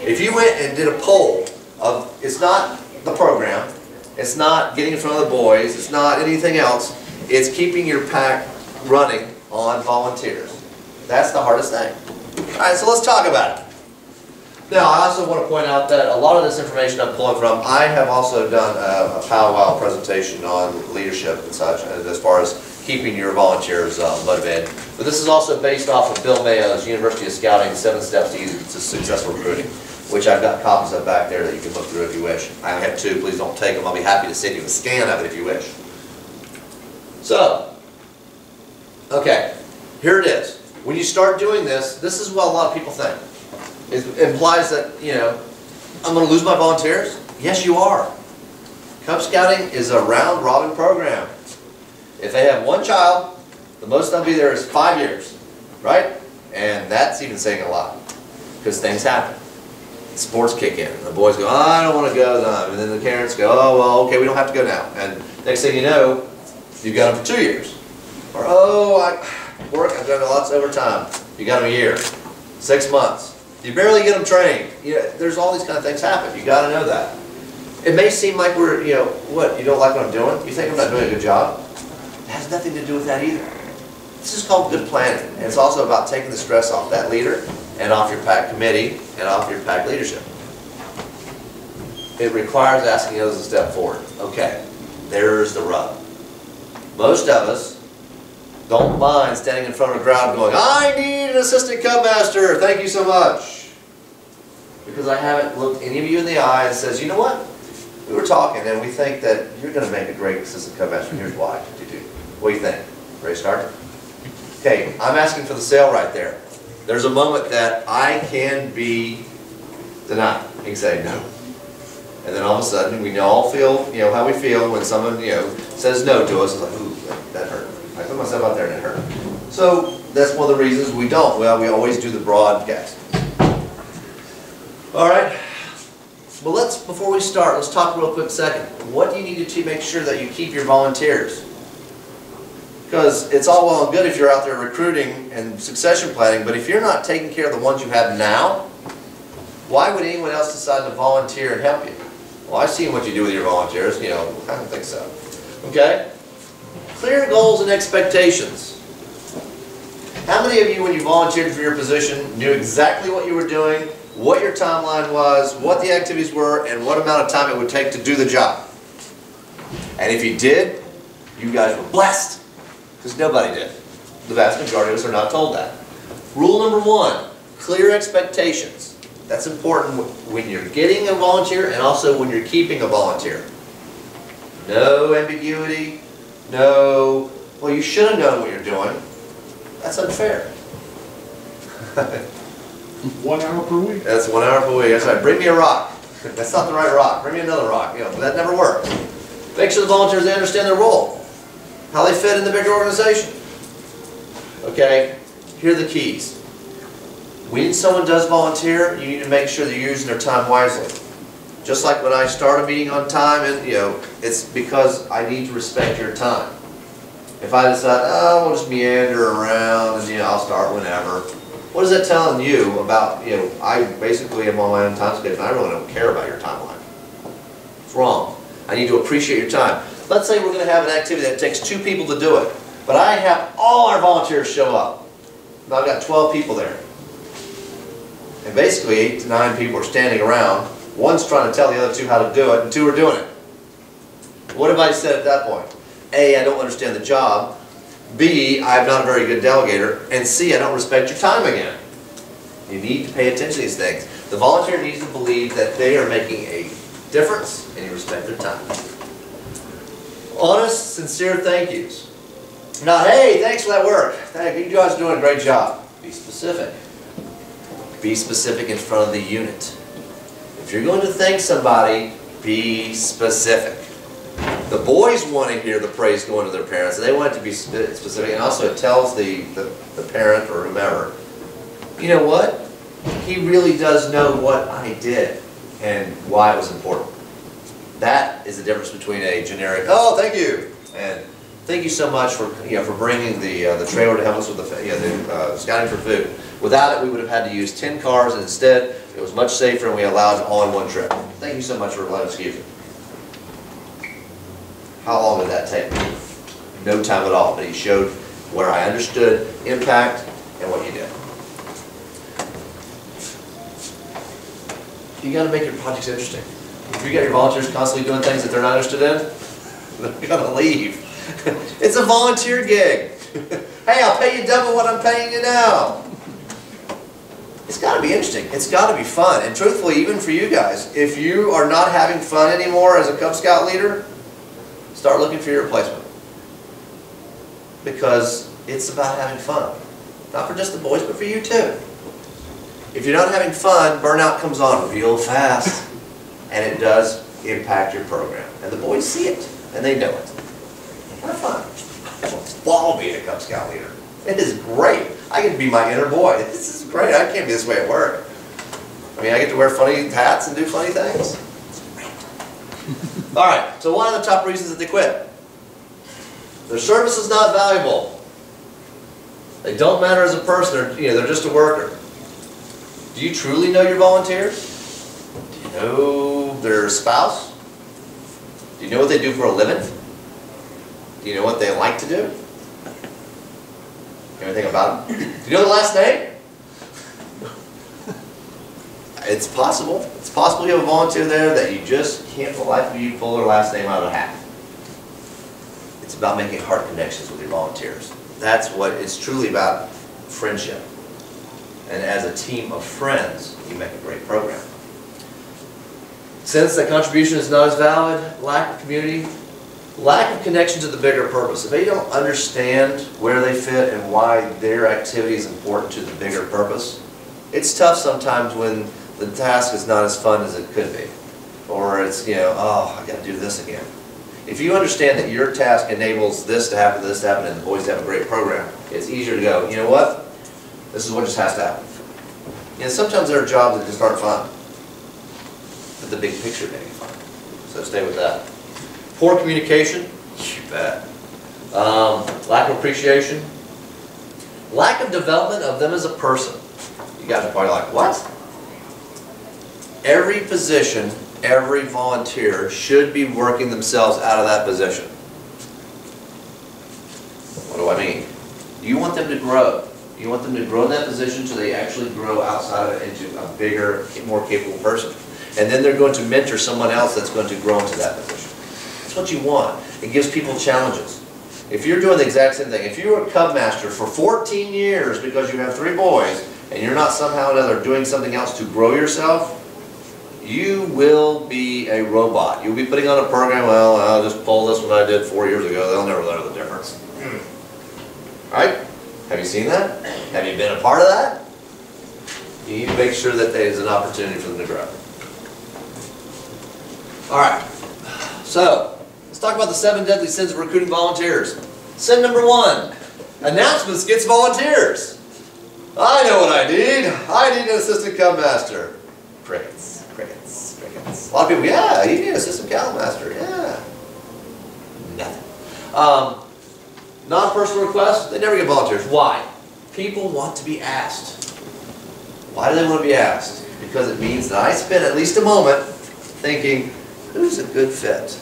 If you went and did a poll of, it's not the program, it's not getting in front of the boys, it's not anything else, it's keeping your pack running on volunteers. That's the hardest thing. Alright, so let's talk about it. Now, I also want to point out that a lot of this information I'm pulling from, I have also done a powwow presentation on leadership and such, as far as keeping your volunteers motivated. But this is also based off of Bill Mayo's University of Scouting, 7 Steps to Successful Recruiting, which I've got copies of back there that you can look through if you wish. I have 2, please don't take them. I'll be happy to send you a scan of it if you wish. So, okay, here it is. When you start doing this, this is what a lot of people think. It implies that, I'm going to lose my volunteers? Yes, you are. Cub Scouting is a round-robin program. If they have 1 child, the most they'll be there is 5 years, right? And that's even saying a lot, because things happen. Sports kick in. The boys go, oh, I don't want to go. And then the parents go, oh, well, okay, we don't have to go now. And next thing you know, you've got them for 2 years. Or, oh, I work, I've done lots of overtime. You got them a year, 6 months. You barely get them trained. There's all these kind of things happen. You got to know that. It may seem like we're, what, you don't like what I'm doing? You think I'm not doing a good job? It has nothing to do with that either. This is called good planning. And it's also about taking the stress off that leader and off your pack committee and off your pack leadership. It requires asking others to step forward. Okay, there's the rub. most of us don't mind standing in front of a crowd going, I need an assistant cub master, thank you so much. Because I haven't looked any of you in the eye and says, you know what? We were talking and we think that you're going to make a great assistant cub master. Here's why. What do you think? Ready to start? Okay, I'm asking for the sale right there. There's a moment that I can be denied. You can say no. And then all of a sudden, we all feel, how we feel when someone, says no to us. It's like, ooh, that hurt. I put myself out there and it hurt. So that's one of the reasons we don't. Well, we always do the broadcast. All right. Well, before we start, let's talk real quick second. What do you need to make sure that you keep your volunteers? Because it's all well and good if you're out there recruiting and succession planning, but if you're not taking care of the ones you have now, why would anyone else decide to volunteer and help you? Well, I've seen what you do with your volunteers, I don't think so. Okay? Clear goals and expectations. How many of you, when you volunteered for your position, knew exactly what you were doing, what your timeline was, what the activities were, and what amount of time it would take to do the job? And if you did, you guys were blessed. Because nobody did. The vast majority of us are not told that. Rule number 1, clear expectations. That's important when you're getting a volunteer and also when you're keeping a volunteer. No ambiguity, no, well, you should have known what you're doing. That's unfair. 1 hour per week. That's 1 hour per week. That's right. Bring me a rock. That's not the right rock. Bring me another rock. That never works. Make sure the volunteers, they understand their role. How they fit in the bigger organization. Okay, here are the keys. When someone does volunteer, you need to make sure they're using their time wisely. Just like when I start a meeting on time, and it's because I need to respect your time. If I decide, we'll just meander around and I'll start whenever. What is that telling you about, I basically am on my own time schedule and I really don't care about your timeline. It's wrong. I need to appreciate your time. Let's say we're going to have an activity that takes 2 people to do it, but I have all our volunteers show up. I've got 12 people there. And basically 8 to 9 people are standing around. One's trying to tell the other 2 how to do it, and 2 are doing it. What have I said at that point? A, I don't understand the job. B, I'm not a very good delegator. And C, I don't respect your time again. You need to pay attention to these things. The volunteer needs to believe that they are making a difference and you respect their time. Honest, sincere thank yous. Not, hey, thanks for that work. You guys are doing a great job. Be specific. Be specific in front of the unit. If you're going to thank somebody, be specific. The boys want to hear the praise going to their parents, and they want it to be specific, and also it tells the parent or whomever, you know what? He really does know what I did and why it was important. That is the difference between a generic, oh, thank you, and thank you so much for for bringing the trailer to help us with the scouting for food. Without it, we would have had to use 10 cars, and instead, it was much safer, and we allowed it all in one trip. Thank you so much for letting us use it. How long did that take? No time at all, but he showed where I understood impact and what you did. You got to make your projects interesting. If you got your volunteers constantly doing things that they're not interested in, they're going to leave. It's a volunteer gig. Hey, I'll pay you double what I'm paying you now. It's got to be interesting. It's got to be fun. And truthfully, even for you guys, if you are not having fun anymore as a Cub Scout leader, start looking for your replacement. Because it's about having fun. Not for just the boys, but for you too. If you're not having fun, burnout comes on real fast. And it does impact your program. And the boys see it. And they know it. Have fun. It's fun being a Cub Scout leader. It is great. I get to be my inner boy. This is great. I can't be this way at work. I mean, I get to wear funny hats and do funny things. All right, so one of the top reasons that they quit. Their service is not valuable. They don't matter as a person. They're just a worker. Do you truly know your volunteers? Do you know their spouse? Do you know what they do for a living? Do you know what they like to do? Anything about them? Do you know their last name? It's possible. It's possible you have a volunteer there that you just can't for the life of you pull their last name out of the hat. It's about making heart connections with your volunteers. That's what it's truly about, friendship. And as a team of friends, you make a great program. Since that contribution is not as valid, lack of community, lack of connection to the bigger purpose. If they don't understand where they fit and why their activity is important to the bigger purpose, it's tough sometimes when the task is not as fun as it could be. Or it's, oh, I got to do this again. If you understand that your task enables this to happen, and the boys to have a great program, it's easier to go, you know what? This is what just has to happen. Sometimes there are jobs that just aren't fun. But the big picture may be fun. So stay with that. Poor communication, you bet. Lack of appreciation. Lack of development of them as a person. You guys are probably like, what? Every position, every volunteer should be working themselves out of that position. What do I mean? You want them to grow. You want them to grow in that position so they actually grow outside of it into a bigger, more capable person. And then they're going to mentor someone else that's going to grow into that position. That's what you want. It gives people challenges. If you're doing the exact same thing, if you were a cub master for 14 years because you have 3 boys and you're not somehow or another doing something else to grow yourself, you will be a robot. You'll be putting on a program, well, I'll just pull this one I did 4 years ago. They'll never learn the difference. Right? Have you seen that? Have you been a part of that? You need to make sure that there's an opportunity for them to grow. All right. So, let's talk about the 7 deadly sins of recruiting volunteers. Sin number 1, announcements gets volunteers. I know what I need. I need an assistant cub master. Crickets, crickets, crickets. A lot of people, yeah, you need an assistant cub master. Yeah. Nothing. Non-personal requests, they never get volunteers. Why? People want to be asked. Why do they want to be asked? Because it means that I spent at least a moment thinking, who's a good fit?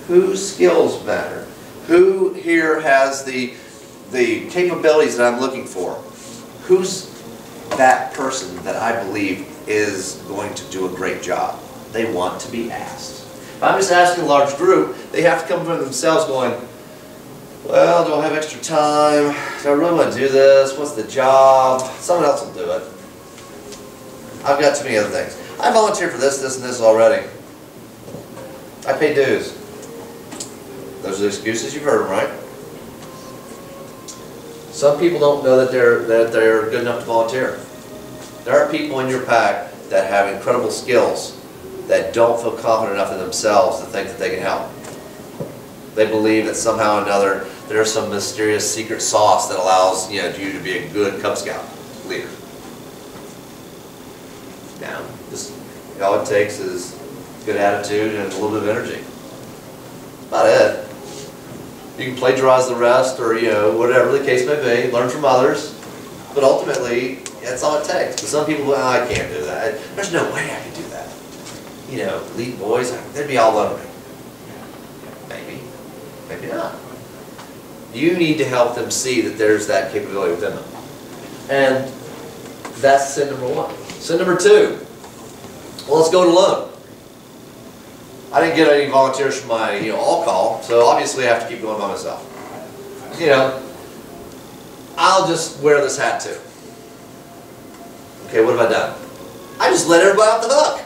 Whose skills matter? Who here has the capabilities that I'm looking for? Who's that person that I believe is going to do a great job? They want to be asked. If I'm just asking a large group, they have to come from themselves going, well, do I have extra time? Do I really want to do this? What's the job? Someone else will do it. I've got too many other things. I volunteered for this, this, and this already. I pay dues. Those are the excuses. You've heard them, right? Some people don't know that they're good enough to volunteer. There are people in your pack that have incredible skills that don't feel confident enough in themselves to think that they can help. They believe that somehow or another there's some mysterious secret sauce that allows you to be a good Cub Scout leader. Now, all it takes is good attitude and a little bit of energy. About it. You can plagiarize the rest, or whatever the case may be, learn from others, but ultimately that's all it takes. But some people, I can't do that. There's no way I can do that. Lead boys, they'd be all over me. Maybe, maybe not. You need to help them see that there's that capability within them. And that's sin number 1. Sin number 2. Well, let's go to Loudoun. I didn't get any volunteers from my all-call, so obviously I have to keep going by myself. I'll just wear this hat too. Okay, what have I done? I just let everybody off the hook.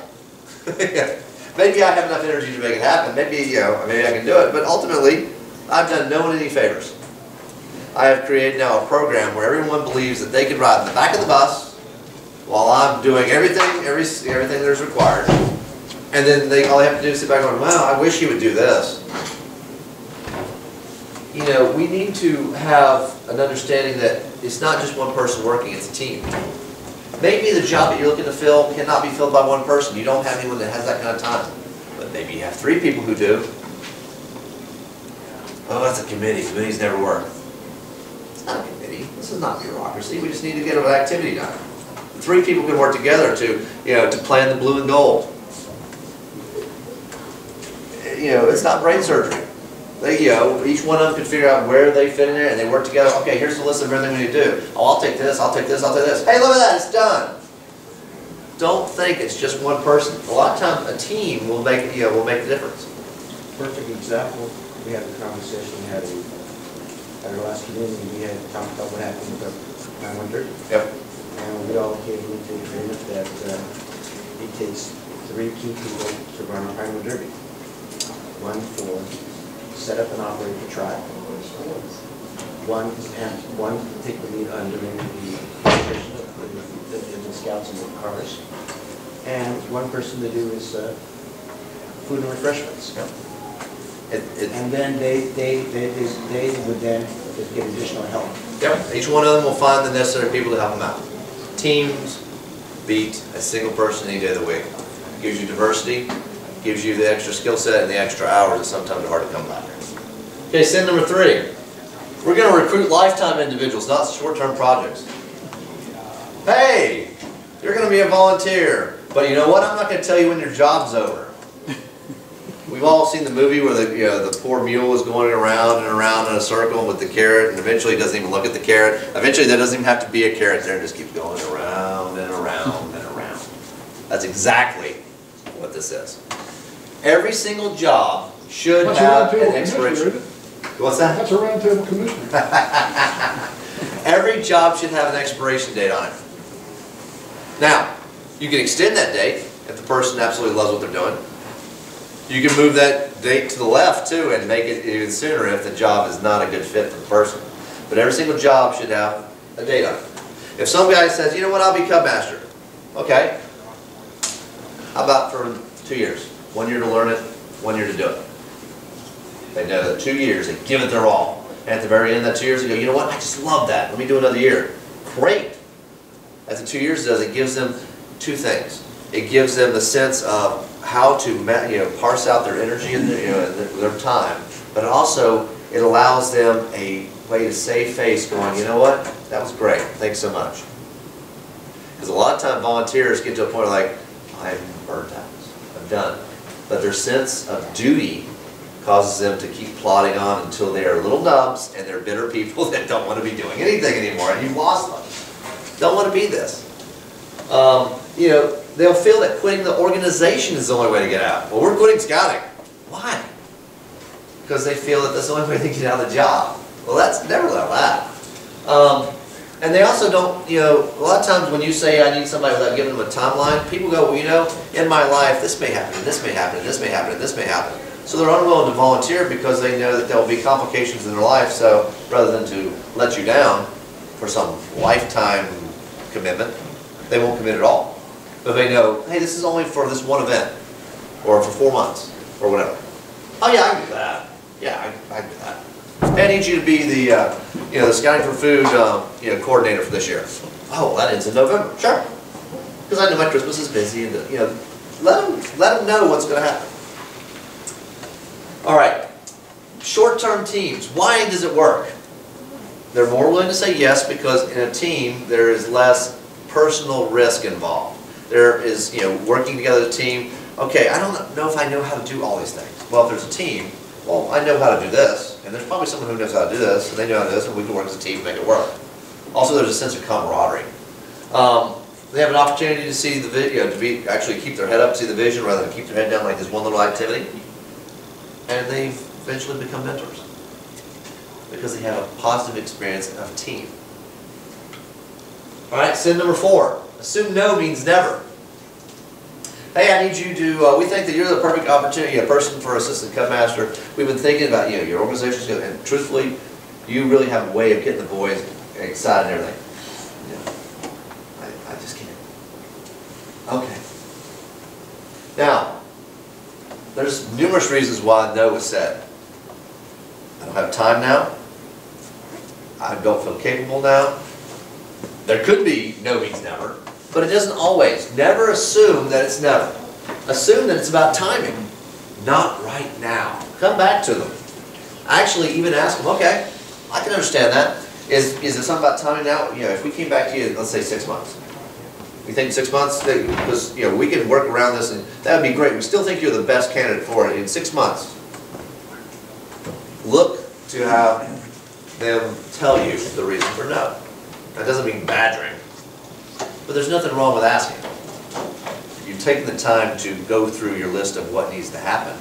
Maybe I have enough energy to make it happen. Maybe maybe I can do it. But ultimately, I've done no one any favors. I have created now a program where everyone believes that they can ride in the back of the bus while I'm doing everything that's required. And then all they have to do is sit back and go, well, I wish you would do this. We need to have an understanding that it's not just one person working, it's a team. Maybe the job that you're looking to fill cannot be filled by one person. You don't have anyone that has that kind of time. But maybe you have 3 people who do. Oh, that's a committee. Committees never work. It's not a committee. This is not bureaucracy. We just need to get an activity done. 3 people can work together to plan the blue and gold. It's not brain surgery. Each one of them can figure out where they fit in there, and they work together. Okay, here's the list of everything we need to do. Oh, I'll take this, I'll take this, I'll take this. Hey, look at that, it's done. Don't think it's just one person. A lot of times, a team will make the difference. perfect example. We had a conversation we had at our last community. We had talked about what happened with the 900. Yep. And we all came into agreement that it takes 3 key people to run a Pinewood Derby. One for set up and operate the track. One to take the lead on doing the registration of the scouts and the cars. And one person to do is food and refreshments. Yep. And then they would then get additional help. Yep. Each one of them will find the necessary people to help them out. Teams beat a single person any day of the week. Gives you diversity, gives you the extra skill set and the extra hours that sometimes are hard to come by. Okay, sin number 3. We're going to recruit lifetime individuals, not short-term projects. Hey, you're going to be a volunteer, but you know what? I'm not going to tell you when your job's over. We've all seen the movie where the poor mule is going around and around in a circle with the carrot, and eventually he doesn't even look at the carrot. Eventually there doesn't even have to be a carrot there, it just keeps going around and around and around. That's exactly what this is. Every single job should have an expiration. What's that? That's a roundtable commission. Every job should have an expiration date on it. Now, you can extend that date if the person absolutely loves what they're doing. You can move that date to the left too and make it even sooner if the job is not a good fit for the person. But every single job should have a date on it. If some guy says, you know what, I'll be Cub Master. Okay. How about for 2 years? 1 year to learn it, 1 year to do it. They know that 2 years, they give it their all. And at the very end of that 2 years, they go, you know what, I just love that. Let me do another year. Great. As the 2 years does, it gives them 2 things. It gives them the sense of how to parse out their energy and their time, but also it allows them a way to save face going, you know what, that was great, thanks so much. Because a lot of times volunteers get to a point like, I'm burnt out, I'm done. But their sense of duty causes them to keep plodding on until they are little nubs and they're bitter people that don't want to be doing anything anymore, and you've lost them. Don't want to be this. They'll feel that quitting the organization is the only way to get out. Well, we're quitting scouting. Why? Because they feel that that's the only way to get out of the job. Well, that's never like that. And they also don't, a lot of times when you say I need somebody without giving them a timeline, people go, well, in my life, this may happen, and this may happen, and this may happen, and this may happen. So they're unwilling to volunteer because they know that there will be complications in their life, so rather than to let you down for some lifetime commitment, they won't commit at all. But they know, hey, this is only for this one event, or for 4 months, or whatever. Oh yeah, I can do that. Yeah, I can do that. Hey, I need you to be the Scouting for Food coordinator for this year. Oh, well, that ends in November. Sure. Because I know my Christmas is busy, and let them know what's going to happen. All right, short-term teams. Why does it work? They're more willing to say yes because in a team there is less personal risk involved. There is, working together as a team. Okay, I don't know if I know how to do all these things. Well, if there's a team, well, I know how to do this, and there's probably someone who knows how to do this, and they know how to do this, and we can work as a team to make it work. Also, there's a sense of camaraderie. They have an opportunity to see the video, actually keep their head up, see the vision, rather than keep their head down like this one little activity. And they eventually become mentors because they have a positive experience of team. All right, sin number 4. Assume no means never. Hey, I need you to, we think that you're the perfect opportunity, a person for assistant Cub Master. We've been thinking about your organization's good, and truthfully, you really have a way of getting the boys excited and everything. I just can't. Okay. Now, there's numerous reasons why no was said. I don't have time now. I don't feel capable now. There could be no means never, but it doesn't always. Never assume that it's never. Assume that it's about timing. Not right now. Come back to them. Actually, even ask them, okay, I can understand that. Is it something about timing now? If we came back to you, let's say 6 months. You think 6 months? Because we can work around this, and that would be great. We still think you're the best candidate for it in 6 months. Look to have them tell you the reason for no. That doesn't mean badgering, but there's nothing wrong with asking. You've taken the time to go through your list of what needs to happen.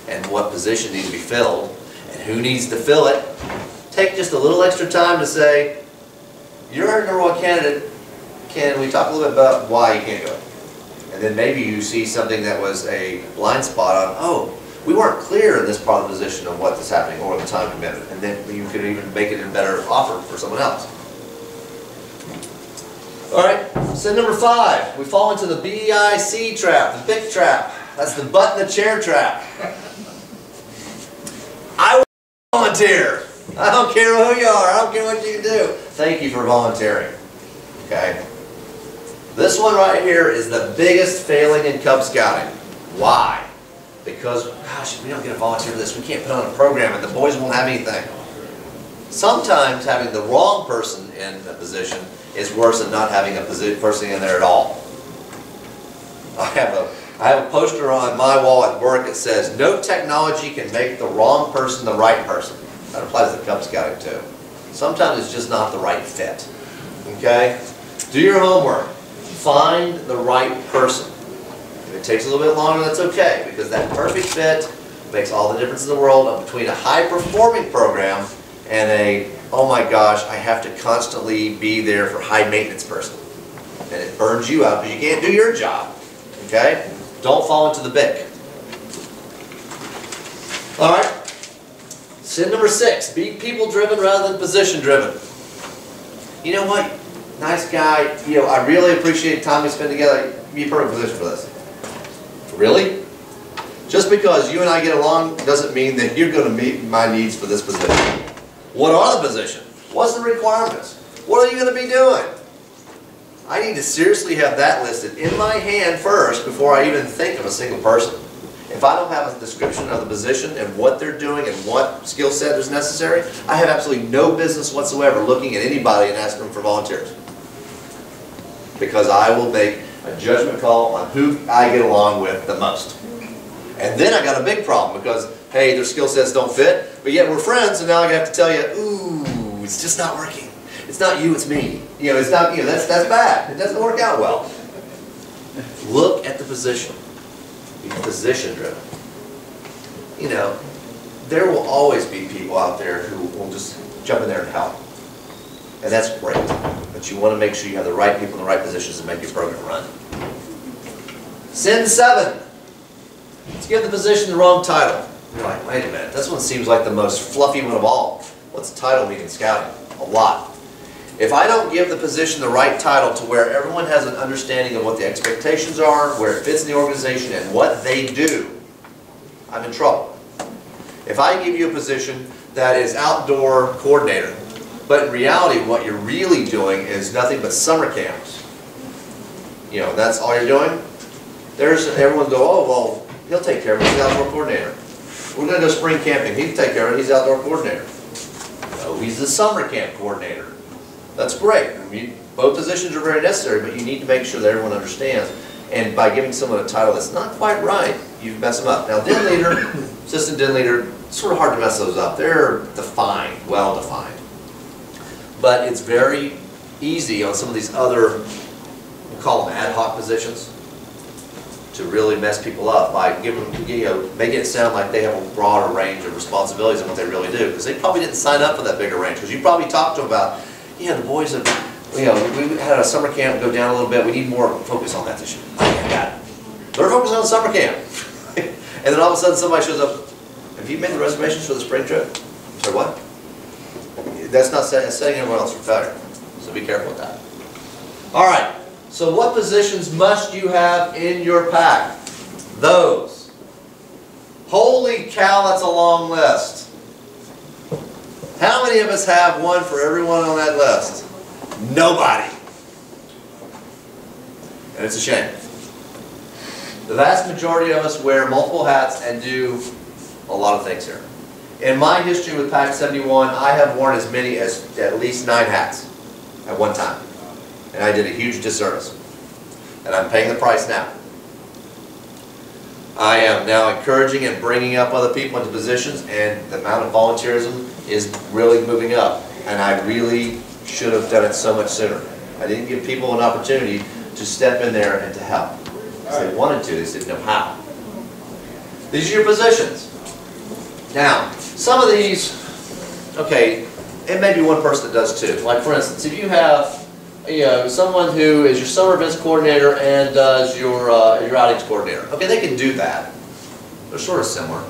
and what position needs to be filled and who needs to fill it, take just a little extra time to say, you're our number one candidate, can we talk a little bit about why you can't go? And then maybe you see something that was a blind spot on, oh, we weren't clear in this part of the position of what is happening or the time commitment. And then you could even make it a better offer for someone else. All right, sin number 5. We fall into the BIC trap, the BIC trap. That's the butt in the chair trap. I will volunteer. I don't care who you are. I don't care what you do. Thank you for volunteering. Okay? This one right here is the biggest failing in Cub Scouting. Why? Because, gosh, if we don't get a volunteer for this, we can't put on a program and the boys won't have anything. Sometimes having the wrong person in a position is worse than not having a person in there at all. I have a poster on my wall at work that says, no technology can make the wrong person the right person. That applies to Cub Scouting too. Sometimes it's just not the right fit. Okay? Do your homework. Find the right person. If it takes a little bit longer, that's okay, because that perfect fit makes all the difference in the world between a high-performing program and a, oh my gosh, I have to constantly be there for high-maintenance person. And it burns you out because you can't do your job. Okay? Don't fall into the BIC. All right. Sin number 6, be people-driven rather than position-driven. You know what? Nice guy. You know, I really appreciate the time we spend together. Be a perfect position for this. Really? Just because you and I get along doesn't mean that you're going to meet my needs for this position. What are the positions? What's the requirements? What are you going to be doing? I need to seriously have that listed in my hand first before I even think of a single person. If I don't have a description of the position and what they're doing and what skill set is necessary, I have absolutely no business whatsoever looking at anybody and asking them for volunteers. Because I will make a judgment call on who I get along with the most. And then I got a big problem because, hey, their skill sets don't fit, but yet we're friends, and now I have to tell you, ooh, it's just not working. It's not you, it's me. You know, it's not, you know, that's bad. It doesn't work out well. Look at the position. Be position driven. You know, there will always be people out there who will just jump in there and help. And that's great. But you want to make sure you have the right people in the right positions to make your program run. Sin 7. Let's give the position the wrong title. You're like, wait a minute, this one seems like the most fluffy one of all. What's the title mean in scouting? A lot. If I don't give the position the right title to where everyone has an understanding of what the expectations are, where it fits in the organization, and what they do, I'm in trouble. If I give you a position that is outdoor coordinator, but in reality what you're really doing is nothing but summer camps, you know, that's all you're doing, everyone go, oh, well, he'll take care of it, he's the outdoor coordinator. We're going to go spring camping, he'll take care of it, he's the outdoor coordinator. No, he's the summer camp coordinator. That's great. I mean, both positions are very necessary, but you need to make sure that everyone understands. And by giving someone a title that's not quite right, you mess them up. Now, den leader, assistant den leader, it's sort of hard to mess those up. They're defined, well defined. But it's very easy on some of these other, we'll call them ad hoc positions, to really mess people up by giving, you know, making it sound like they have a broader range of responsibilities than what they really do. Because they probably didn't sign up for that bigger range. Because you probably talked to them about, yeah, the boys have, you know, we had a summer camp go down a little bit. We need more focus on that this year. Oh, yeah, I got it. They're focused on the summer camp. And then all of a sudden somebody shows up, have you made the reservations for the spring trip? Sorry, what? That's not setting everyone else for failure. So be careful with that. All right. So what positions must you have in your pack? Those. Holy cow, that's a long list. How many of us have one for everyone on that list? Nobody. And it's a shame. The vast majority of us wear multiple hats and do a lot of things here. In my history with Pack 71, I have worn as many as at least 9 hats at one time. And I did a huge disservice. And I'm paying the price now. I am now encouraging and bringing up other people into positions, and the amount of volunteerism is really moving up. And I really should have done it so much sooner. I didn't give people an opportunity to step in there and to help. Because they wanted to, they just didn't know how. These are your positions. Now, some of these, okay, it may be one person that does too. Like for instance, if you have, someone who is your summer events coordinator and does your outings coordinator. Okay, they can do that. They're sort of similar.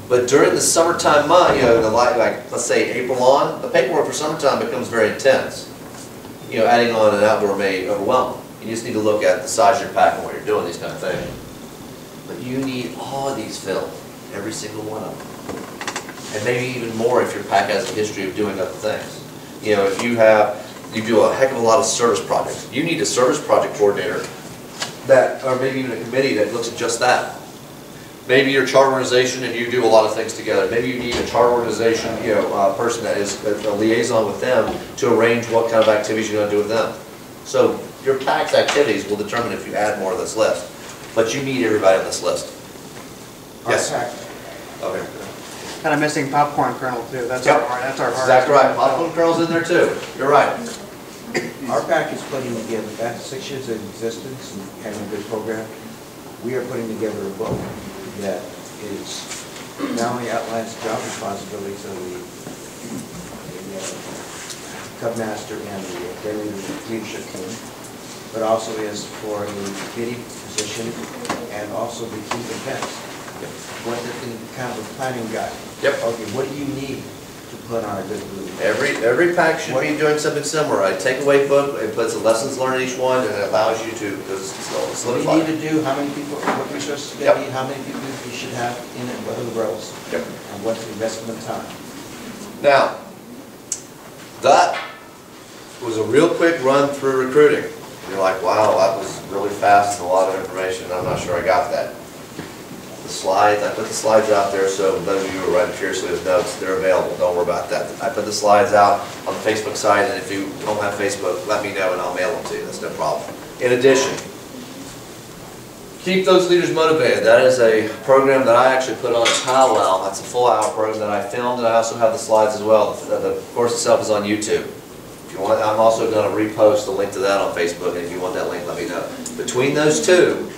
But during the summertime month, like let's say April on, the paperwork for summertime becomes very intense. Adding on an outdoor may overwhelm. You just need to look at the size of your pack and what you're doing, these kind of things. But you need all of these filled, every single one of them. And maybe even more if your pack has a history of doing other things. If you do a heck of a lot of service projects, you need a service project coordinator or maybe even a committee that looks at just that. Maybe you're a charter organization and you do a lot of things together. Maybe you need a charter organization, person that is a liaison with them to arrange what kind of activities you're going to do with them. So your PAC's activities will determine if you add more to this list. But you need everybody on this list. Yes? Okay. Kind of missing popcorn kernel too. That's Yep. that's our hardest. Exactly right. Popcorn kernel's in there too. You're right. Our PAC is putting together, after 6 years of existence and having a good program, we are putting together a book that is not only outlines job responsibilities of the Cub Master and the daily leadership team, but also is for a committee position and also the key events. What kind of a planning guide. Yep. Okay, what do you need to put on a good blue? Every pack should be doing something similar. A takeaway book, it puts the lessons learned in each one, and it allows you to What do you need to do, how many people, what resources you need, how many people you should have in it, what are the roles? Yep. And what's the investment of time? Now, that was a real quick run through recruiting. You're like, wow, that was really fast and a lot of information. I'm not sure I got that. The slides, I put the slides out there, so those of you who are writing furiously with notes, they're available. Don't worry about that. I put the slides out on the Facebook site, and if you don't have Facebook, let me know and I'll mail them to you. That's no problem. In addition, keep those leaders motivated. That is a program that I actually put on a powwow. That's a full-hour program that I filmed, and I also have the slides as well. The course itself is on YouTube. If you want, I'm also going to repost the link to that on Facebook, and if you want that link, let me know. Between those two,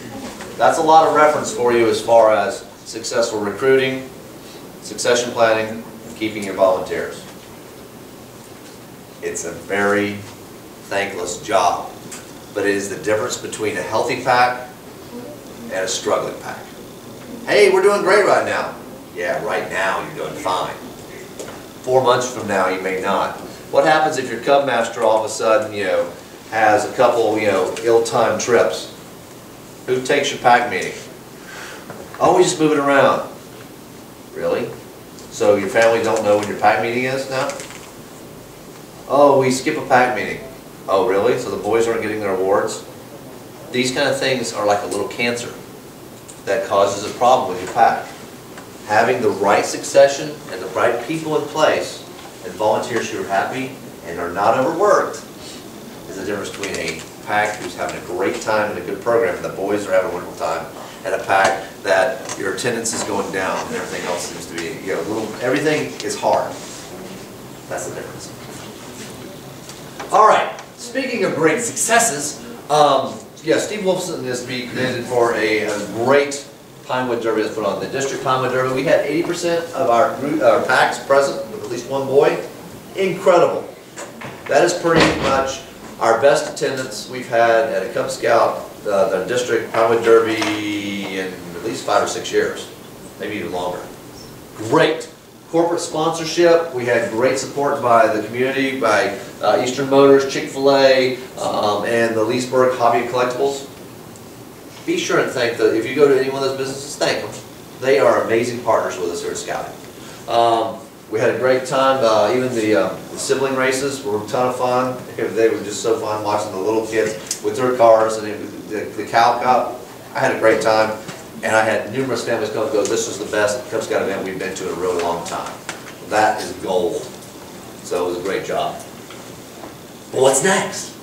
that's a lot of reference for you as far as successful recruiting, succession planning, and keeping your volunteers. It's a very thankless job, but it is the difference between a healthy pack and a struggling pack. Hey, we're doing great right now. Yeah, right now you're doing fine. 4 months from now you may not. What happens if your Cub Master all of a sudden, has a couple, ill-timed trips? Who takes your pack meeting? Oh, we just move it around. Really? So your family don't know when your pack meeting is now? Oh, we skip a pack meeting. Oh, really? So the boys aren't getting their awards? These kind of things are like a little cancer that causes a problem with your pack. Having the right succession and the right people in place and volunteers who are happy and are not overworked is the difference between a pack who's having a great time and a good program and the boys are having a wonderful time, and a pack that your attendance is going down and everything else seems to be, everything is hard. That's the difference. All right, speaking of great successes, Steve Wolfson is to be commended for a great Pinewood Derby that's put on. The District Pinewood Derby, we had 80% of our packs present with at least one boy. Incredible. That is pretty much our best attendance we've had at a Cub Scout, the District Pinewood Derby in at least 5 or 6 years, maybe even longer. Great corporate sponsorship. We had great support by the community, by Eastern Motors, Chick-fil-A, and the Leesburg Hobby and Collectibles. Be sure and thank them. If you go to any one of those businesses, thank them. They are amazing partners with us here at Scouting. We had a great time. Even the sibling races were a ton of fun. They were just so fun watching the little kids with their cars and the Cow Cup. I had a great time, and I had numerous families come and go, this was the best Cub Scout event we've been to in a really long time. That is gold. So it was a great job. But what's next?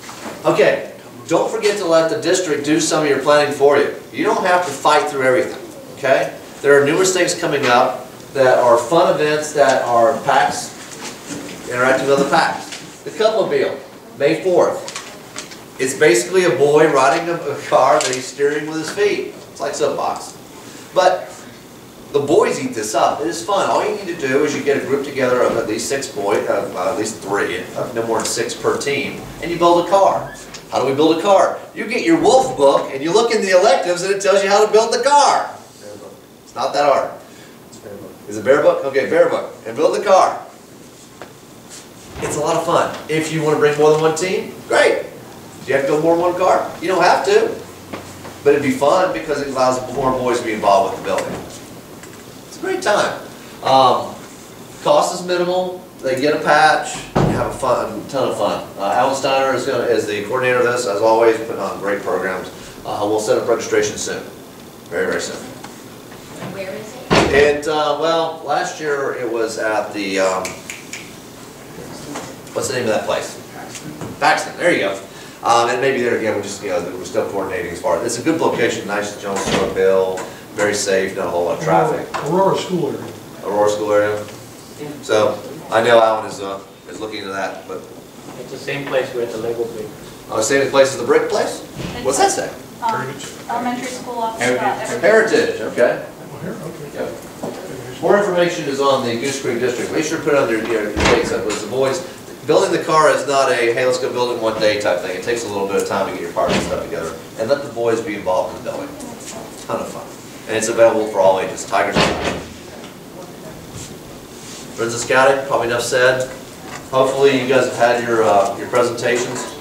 Okay, don't forget to let the district do some of your planning for you. You don't have to fight through everything, okay? There are numerous things coming up that are fun events that are packs, interacting with other packs. The Cubmobile, May 4th. It's basically a boy riding a car that he's steering with his feet. It's like soapbox. But The boys eat this up. It is fun. All you need to do is you get a group together of at least 6 boys, at least 3, no more than 6 per team, and you build a car. How do we build a car? You get your Wolf book and you look in the electives and it tells you how to build the car. It's not that hard. Is it Bear Book? Okay, Bear Book. And build the car. It's a lot of fun. If you want to bring more than one team, great. Do you have to build more than one car? You don't have to. But it'd be fun because it allows more boys to be involved with the building. It's a great time. Cost is minimal. They get a patch. You have a ton of fun. Alan Steiner is the coordinator of this, as always, putting on great programs. We'll set up registration soon. Very, very soon. Where is it? Well, last year it was at the, what's the name of that place? Paxton. There you go. And maybe there again, we're still coordinating as far as, it's a good location, nice Jones Stroke Hill, very safe, not a whole lot of traffic. Aurora School area. Aurora School area. So, I know Alan is looking into that, but. It's the same place we're at the Lego Brick. Oh, same place as the brick place? What's that say? Elementary school off Heritage, okay. Yep. More information is on the Goose Creek District. Make sure to put it on your dates. The boys, building the car is not a, hey, let's go build it in one day type thing. It takes a little bit of time to get your parts and stuff together. And let the boys be involved in the building. Ton of fun. And it's available for all ages. Tigers. Friends of Scouting, probably enough said. Hopefully you guys have had your presentations.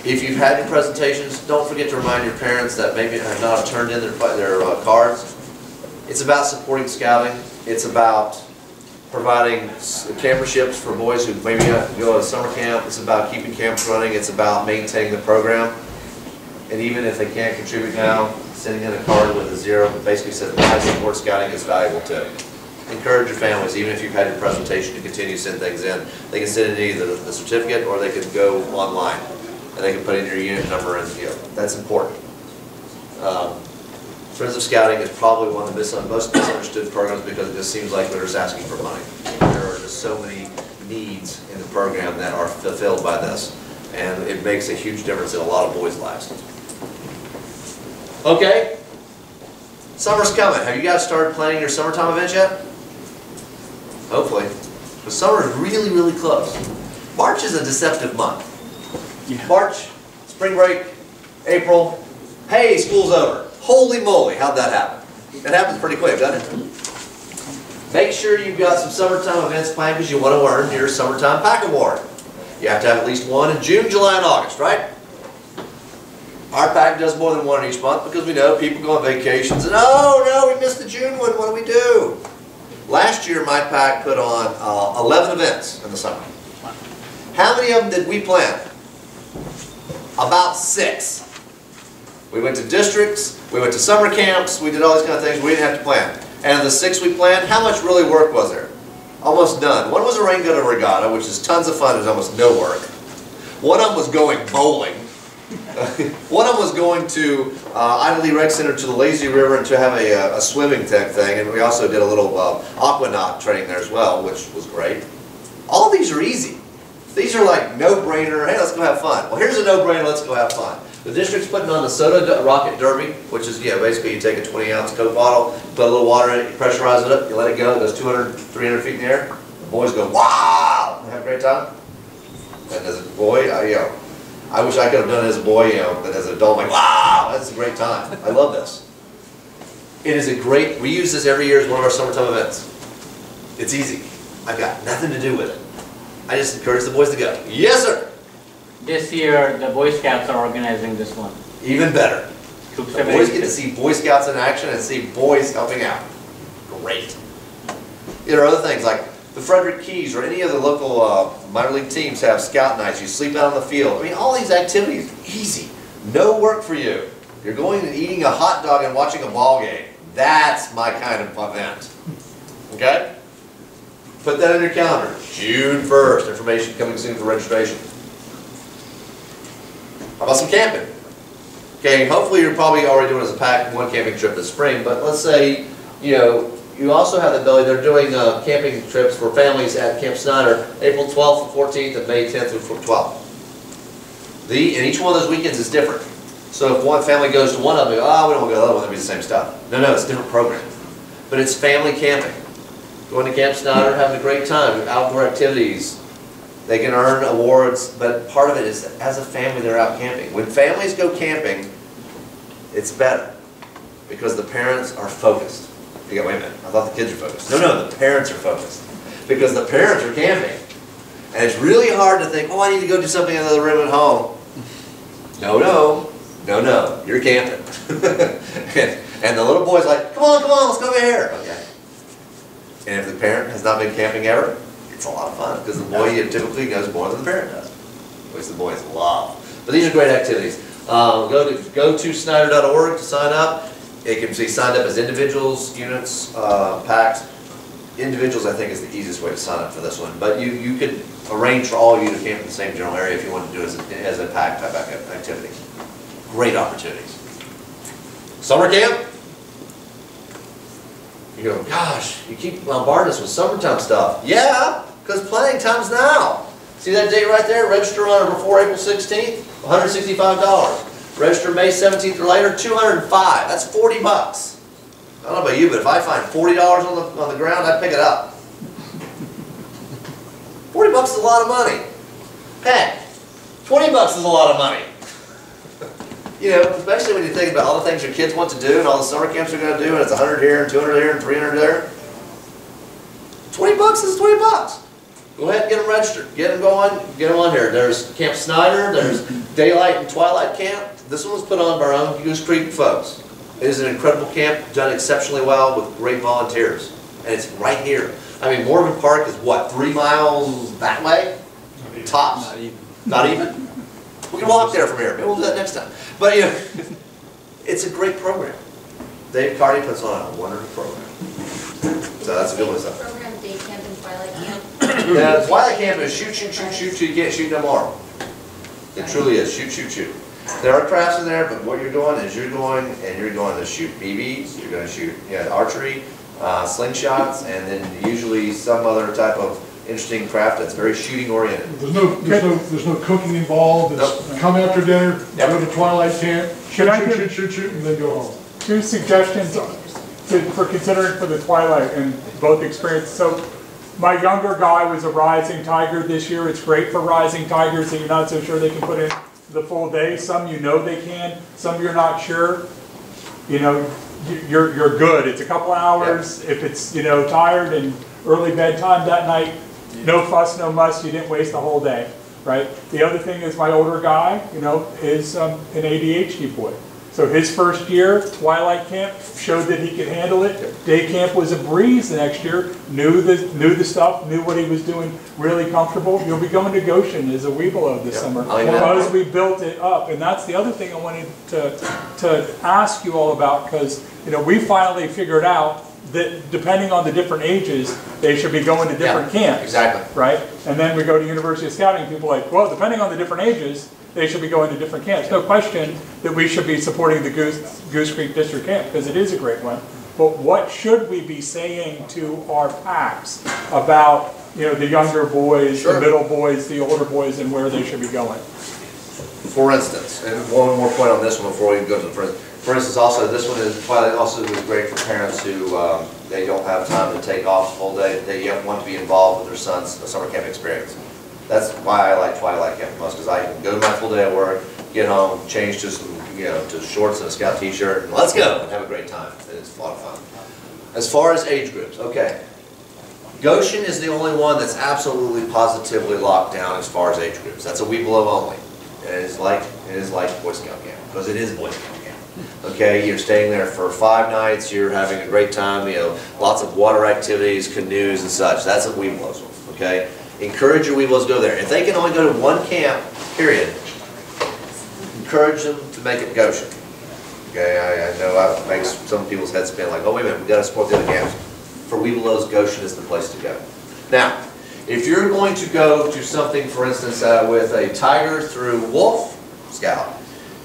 If you've had your presentations, don't forget to remind your parents that maybe have not turned in their cards. It's about supporting scouting. It's about providing camperships for boys who maybe have to go to summer camp. It's about keeping camps running. It's about maintaining the program. And even if they can't contribute now, sending in a card with a 0 basically says I support scouting is valuable too. Encourage your families, even if you've had your presentation, to continue to send things in. They can send in either the certificate or they can go online. And they can put in your unit number, and that's important. Friends of Scouting is probably one of the most misunderstood programs because it just seems like they're just asking for money. There are just so many needs in the program that are fulfilled by this, and it makes a huge difference in a lot of boys' lives. Okay, summer's coming. Have you guys started planning your summertime events yet? Hopefully. But summer is really, really close. March is a deceptive month. March, spring break, April, hey, school's over. Holy moly, how'd that happen? It happens pretty quick, doesn't it? Make sure you've got some summertime events planned because you want to earn your summertime pack award. You have to have at least one in June, July, and August, right? Our pack does more than one each month because we know people go on vacations and, oh no, we missed the June one, what do we do? Last year, my pack put on 11 events in the summer. How many of them did we plan? About 6. We went to districts, we went to summer camps, we did all these kind of things we didn't have to plan. And of the 6 we planned, how much really work was there? Almost none. One was a rain gutter regatta, which is tons of fun and almost no work. One of them was going bowling. One of them was going to Ida Lee Rec Center to the Lazy River and to have a swimming tank thing, and we also did a little aquanaut training there as well, which was great. All these are easy. These are like no-brainer, hey, let's go have fun. Well, here's a no-brainer, let's go have fun. The district's putting on the Soda Rocket Derby, which is, basically you take a 20-ounce Coke bottle, put a little water in it, you pressurize it up, you let it go, it goes 200, 300 feet in the air. The boys go, wow! They have a great time. And as a boy, I wish I could have done it as a boy, but as an adult, I'm like, wow, that's a great time. I love this. It is a great, we use this every year as one of our summertime events. It's easy. I've got nothing to do with it. I just encourage the boys to go. Yes, sir. This year, the Boy Scouts are organizing this one. Even better. The boys get to see Boy Scouts in action and see boys helping out. Great. There are other things like the Frederick Keys or any of the local minor league teams have scout nights. You sleep out on the field. I mean, all these activities, easy. No work for you. You're going and eating a hot dog and watching a ball game. That's my kind of event. Okay? Put that in your calendar. June 1st. Information coming soon for registration. How about some camping? Okay, hopefully you're probably already doing as a pack one camping trip this spring, but let's say, you also have the ability, they're doing camping trips for families at Camp Snyder, April 12th and 14th and May 10th through 12th. And each one of those weekends is different. So if one family goes to one of them, we don't want to go to the other one, it'll be the same stuff. No, it's a different program. but it's family camping. Going to Camp Snyder, having a great time, outdoor activities. They can earn awards, but part of it is as a family they're out camping. When families go camping, it's better because the parents are focused. You go, wait a minute, I thought the kids are focused. No, the parents are focused because the parents are camping. And it's really hard to think, oh, I need to go do something in the other room at home. No, you're camping. and the little boy's like, come on, let's go over here. Okay. And if the parent has not been camping ever, it's a lot of fun because the boy typically knows more than the parent does, which the boys love. But these are great activities. Go to Snyder.org to sign up. It can be signed up as individuals, units, packs. Individuals, I think, is the easiest way to sign up for this one. But you could arrange for all of you to camp in the same general area if you want to do it as a pack type activity. Great opportunities. Summer camp? You go, gosh, you keep bombarding us with summertime stuff. Yeah, because planning time's now. See that date right there? Register on or before April 16th, $165. Register May 17th or later, $205. That's 40 bucks. I don't know about you, but if I find $40 on the ground, I'd pick it up. 40 bucks is a lot of money. Heck, 20 bucks is a lot of money. You know, especially when you think about all the things your kids want to do and all the summer camps they're going to do, and it's 100 here and 200 here and 300 there. 20 bucks is 20 bucks. Go ahead and get them registered. Get them going. Get them on here. There's Camp Snyder. There's Daylight and Twilight Camp. This one was put on by our own Goose Creek folks. It is an incredible camp, done exceptionally well with great volunteers. And it's right here. I mean, Morgan Park is what, 3 miles that way? Tops? Not even? We can walk there from here. Maybe we'll do that next time. But, you know, it's a great program. Dave Carty puts on a wonderful program. So that's a good one. Program, day camp and twilight camp. Yeah, Twilight Camp is shoot till you can't shoot no more. It truly is. Shoot. There are crafts in there, but what you're doing is you're going to shoot BBs, you're going to shoot archery, slingshots, and then usually some other type of interesting craft that's very shooting oriented. There's no cooking involved. It's come after dinner, go to Twilight Camp, shoot, and then go home. 2 suggestions for considering for the Twilight and both experiences. So my younger guy was a rising tiger this year. It's great for rising tigers that you're not so sure they can put in the full day. Some you know they can, some you're not sure. You know, you're good. It's a couple hours. Yep. If it's, you know, tired and early bedtime that night, no fuss, no muss, you didn't waste the whole day, right? The other thing is my older guy, you know, is an ADHD boy. So his first year, Twilight Camp, showed that he could handle it. Day camp was a breeze the next year. Knew the stuff, knew what he was doing, really comfortable. You'll be going to Goshen as a Weeblo this summer because we built it up. And that's the other thing I wanted to ask you all about, because you know we finally figured out that depending on the different ages, they should be going to different camps. Exactly. Right? And then we go to University of Scouting, people are like, well, depending on the different ages, they should be going to different camps. No question that we should be supporting the Goose Creek District Camp because it is a great one. But what should we be saying to our packs about, you know, the younger boys, the middle boys, the older boys, and where they should be going? For instance, and one more point on this one before we go to the first. For instance, also this one is Twilight also is great for parents who they don't have time to take off the full day. They want to be involved with their son's summer camp experience. That's why I like Twilight Camp most, because I can go to my full day at work, get home, change to some, you know, to shorts and a Scout t-shirt, and let's go and have a great time. And it's a lot of fun. As far as age groups, okay. Goshen is the only one that's absolutely positively locked down as far as age groups. That's a Weeblo only. It is like Boy Scout camp, because it is Boy Scout camp. Okay, you're staying there for 5 nights, you're having a great time, you know, lots of water activities, canoes and such. That's a Weeblo's one, okay? Encourage your Weeblos to go there. If they can only go to one camp, period, encourage them to make it Goshen. Okay, I know that makes some people's heads spin like, oh wait a minute, we've got to support the other camps. For Weeblos, Goshen is the place to go. Now, if you're going to go to something, for instance, with a Tiger through Wolf Scout,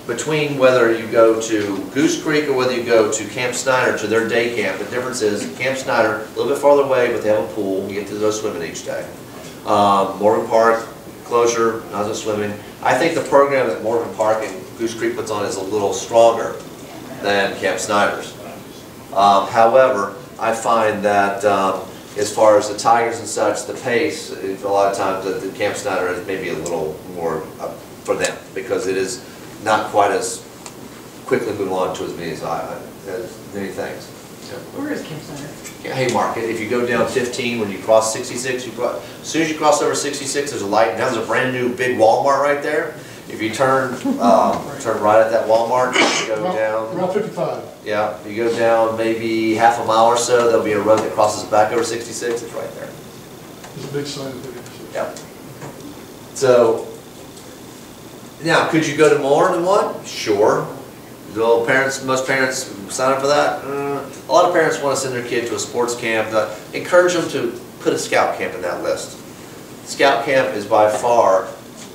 between whether you go to Goose Creek or whether you go to Camp Snyder to their day camp, the difference is Camp Snyder, a little bit farther away, but they have a pool. You get to go swimming each day. Morgan Park, closure, not just swimming. I think the program that Morgan Park and Goose Creek puts on is a little stronger than Camp Snyder's. However, I find that as far as the Tigers and such, the pace, a lot of times the Camp Snyder is maybe a little more for them, because it is not quite as quickly move on to as many things. Yeah. Where is Camp Center? Haymarket. If you go down 15, when you cross 66, as soon as you cross over 66, there's a light. Now there's a brand new big Walmart right there. If you turn right at that Walmart, you go down. Route 55. Yeah, you go down maybe half a mile or so. There'll be a road that crosses back over 66. It's right there. There's a big sign of it. Yeah. So now, could you go to more than one? Sure. Will most parents sign up for that? A lot of parents want to send their kid to a sports camp. Encourage them to put a scout camp in that list. Scout camp is by far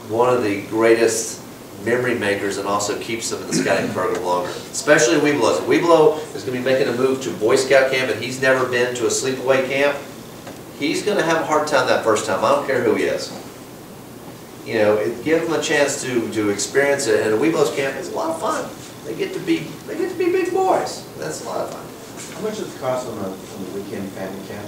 one of the greatest memory makers, and also keeps them in the scouting program longer. Especially Weeblos. If Weeblo is going to be making a move to Boy Scout camp and he's never been to a sleepaway camp, he's going to have a hard time that first time. I don't care who he is. You know, give them a chance to experience it. And a Weeblos camp is a lot of fun. They get to be big boys. That's a lot of fun. How much does it cost on the weekend family camp?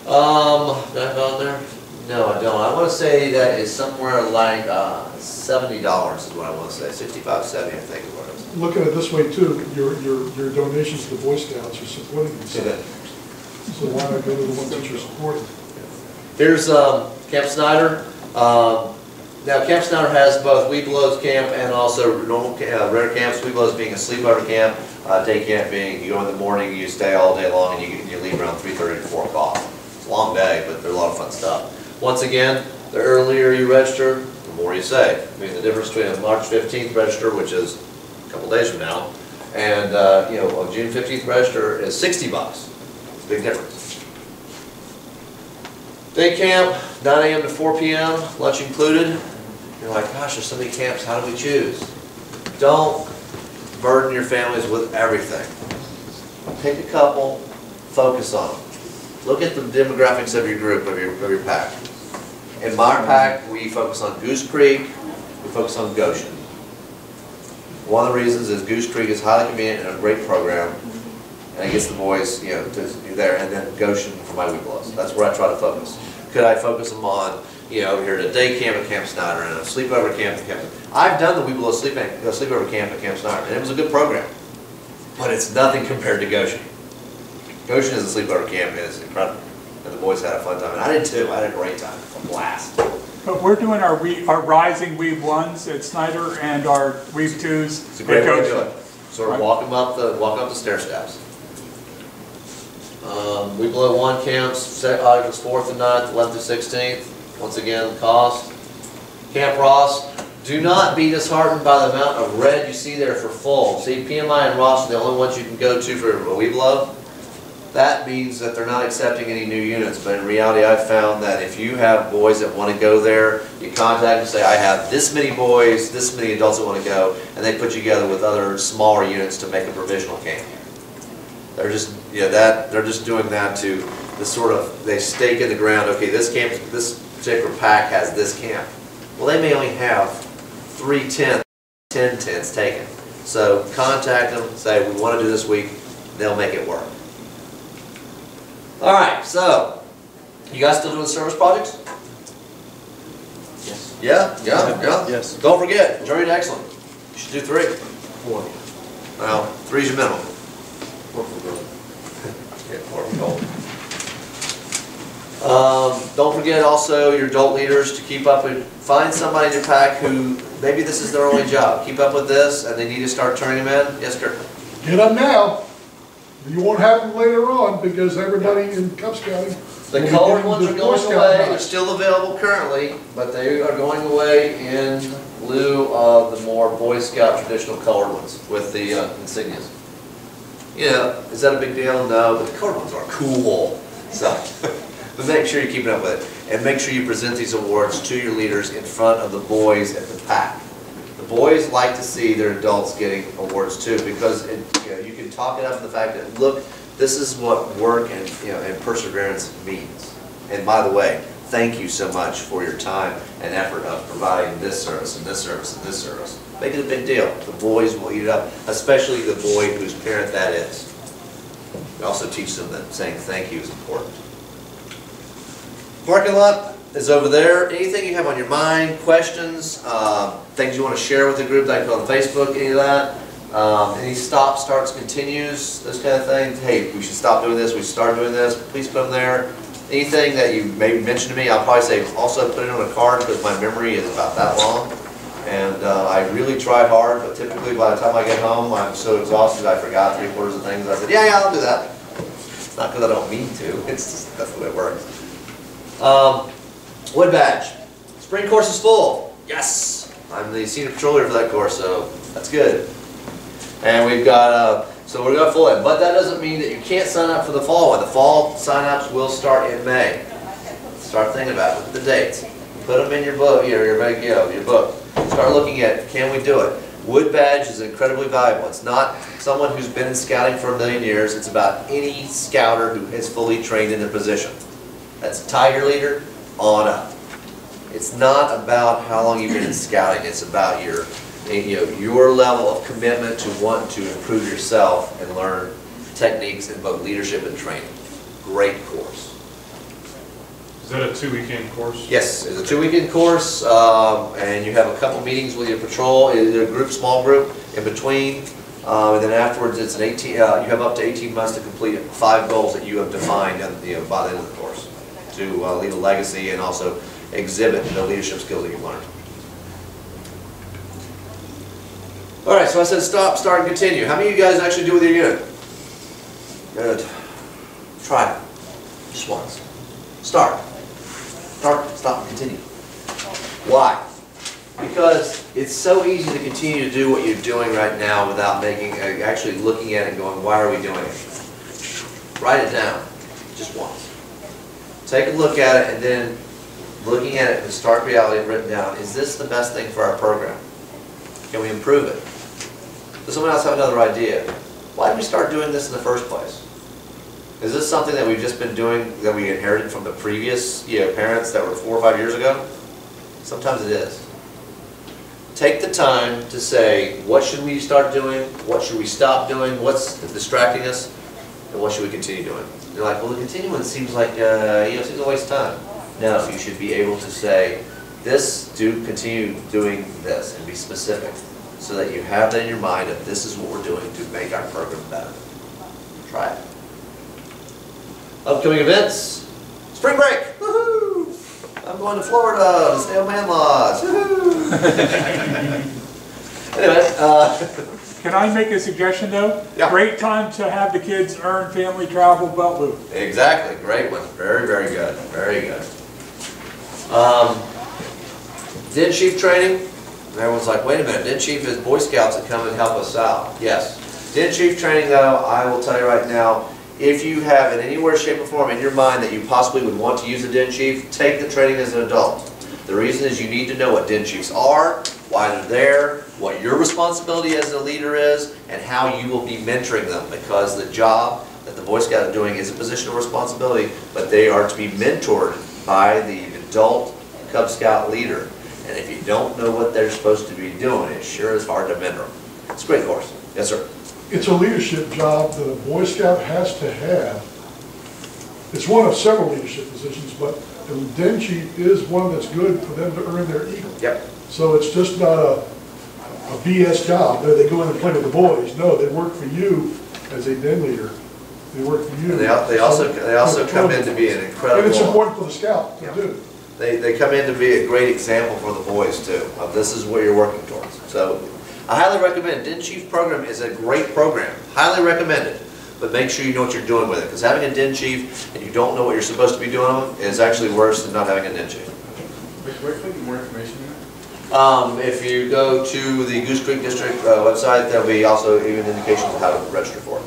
Do I have it on there? No, I don't. I want to say that is somewhere like $70 is what I want to say. 65, 70, I think is what it is. Look at it this way too, your donations to the Boy Scouts are supporting these. Yeah. So why not go to the ones that you're supporting? Here's Camp Snyder. Now, Camp Snyder has both Weeblos camp and also normal rare camps. Weeblos being a sleepover camp, day camp being you go in the morning, you stay all day long, and you leave around 3:30 to 4 o'clock. It's a long day, but there's a lot of fun stuff. Once again, the earlier you register, the more you save. I mean, the difference between a March 15th register, which is a couple days from now, and a June 15th register is $60. It's a big difference. Day camp, 9 a.m. to 4 p.m., lunch included. You're like, gosh, there's so many camps, how do we choose? Don't burden your families with everything. Pick a couple, focus on them. Look at the demographics of your group, of your pack. In my pack, we focus on Goose Creek, we focus on Goshen. One of the reasons is Goose Creek is highly convenient and a great program, and it gets the boys, to there, and then Goshen for my Weeblos. That's where I try to focus. Could I focus them on, over here at a day camp at Camp Snyder and a sleepover camp at Camp Snyder? I've done the Weeblo sleepover camp at Camp Snyder, and it was a good program, but it's nothing compared to Goshen. Goshen is a sleepover camp, and it's incredible, and the boys had a fun time, and I did too. I had a great time, a blast. But we're doing our rising Weeb 1s at Snyder and our Weeb 2s. It's a great way to do it. Sort of walk up the stair steps. Weeblo 1 camps, August 4th and 9th, 11th to 16th. Once again, the cost. Camp Ross, do not be disheartened by the amount of red you see there for full. See, PMI and Ross are the only ones you can go to for a Weeblo. That means that they're not accepting any new units, but in reality I've found that if you have boys that want to go there, you contact them and say, I have this many boys, this many adults that want to go, and they put you together with other smaller units to make a provisional camp. They're just, they're just doing that to the sort of, they stake in the ground, okay, this particular pack has this camp. Well, they may only have 3 10 tents taken. So contact them, say, we want to do this week, they'll make it work. All right, so you guys still doing service projects? Yes. Yeah. Yes. Don't forget, Journey to Excellence. You should do 3. 4. Well, 3 is your minimum. 4 for gold. Yeah, 4 for gold. Don't forget also your adult leaders to keep up with. Find somebody in your pack who maybe this is their only job. Keep up with this, and they need to start turning them in. Yes, Kirk. Get them now. You won't have them later on because everybody in Cub Scouting. The colored ones are going away. They're still available currently, but they are going away in lieu of the more Boy Scout traditional colored ones with the insignias. Is that a big deal? No, but the colored ones are cool. So, but make sure you're keeping up with it, and make sure you present these awards to your leaders in front of the boys at the pack. The boys like to see their adults getting awards too, because you can talk it up to the fact that, look, this is what work and perseverance means. And by the way, thank you so much for your time and effort of providing this service and this service and this service. Make it a big deal. The boys will eat it up, especially the boy whose parent that is. We also teach them that saying thank you is important. Parking lot is over there. Anything you have on your mind, questions, things you want to share with the group, like on Facebook, any of that? Any stop, starts, continues, those kind of things. Hey, we should stop doing this, we should start doing this, please put them there. Anything that you maybe mentioned to me, I'll probably say also put it on a card because my memory is about that long. And I really try hard, but typically by the time I get home, I'm so exhausted I forgot 3/4 of things. I said, yeah, I'll do that. It's not because I don't mean to, it's just, that's the way it works. Wood badge. Spring course is full. Yes! I'm the senior patrol leader for that course, so that's good. And we've got, so we're going full in. But that doesn't mean that you can't sign up for the fall one. The fall sign-ups will start in May. Start thinking about it. Look at the dates. Put them in your book, your book. Start looking at, can we do it? Wood badge is incredibly valuable. It's not someone who's been in scouting for a million years. It's about any scouter who is fully trained in their position. That's Tiger Leader on up. It's not about how long you've been in scouting. It's about your level of commitment to want to improve yourself and learn techniques in both leadership and training. Great course. Is that a 2-weekend course? Yes, it's a 2-weekend course, and you have a couple meetings with your patrol, either a group, small group, in between, and then afterwards it's an 18. You have up to 18 months to complete 5 goals that you have defined, by the end of the course, to leave a legacy and also exhibit the leadership skills that you've learned. All right, so I said stop, start, and continue. How many of you guys actually do with your unit? Good. Try it. Just once. Start. Start, stop, and continue. Why? Because it's so easy to continue to do what you're doing right now without actually looking at it and going, why are we doing it? Write it down. Just once. Take a look at it and then looking at it in stark reality written down, is this the best thing for our program? Can we improve it? Does someone else have another idea? Why did we start doing this in the first place? Is this something that we've just been doing that we inherited from the previous parents that were 4 or 5 years ago? Sometimes it is. Take the time to say, what should we start doing? What should we stop doing? What's distracting us? And what should we continue doing? You're like, well, the continuing seems like it seems a waste of time. No, you should be able to say, continue doing this, and be specific, so that you have that in your mind that this is what we're doing to make our program better. Try it. Upcoming events. Spring break. Woohoo! I'm going to Florida to stay on man laws. Woohoo! Anyway, Can I make a suggestion though? Yeah. Great time to have the kids earn family travel belt loop. exactly. Great one. Very, very good. Very good. Den Chief training. And everyone's like, wait a minute, Den Chief is Boy Scouts that come and help us out. Yes. Den Chief training though, I will tell you right now, if you have in any way, shape, or form in your mind that you possibly would want to use a Den Chief, take the training as an adult. The reason is you need to know what Den Chiefs are, why they're there, what your responsibility as a leader is, and how you will be mentoring them, because the job that the Boy Scout is doing is a position of responsibility, but they are to be mentored by the adult Cub Scout leader. And if you don't know what they're supposed to be doing, it sure is hard to mentor them. It's a great course. Yes, sir. It's a leadership job that a Boy Scout has to have. It's one of several leadership positions, but the Den Chief is one that's good for them to earn their eagle. Yep. So it's just not a BS job. They go in and play with the boys. No, they work for you as a den leader. They work for you. And they also come in to be an incredible. And it's important for the scout to do. They come in to be a great example for the boys too. Of this is what you're working towards. So I highly recommend. Den Chief program is a great program. Highly recommended. But make sure you know what you're doing with it. Because having a Den Chief and you don't know what you're supposed to be doing with them is actually worse than not having a Den Chief. Where can we get more information on that? If you go to the Goose Creek District website, there'll be also even indications of how to register for it.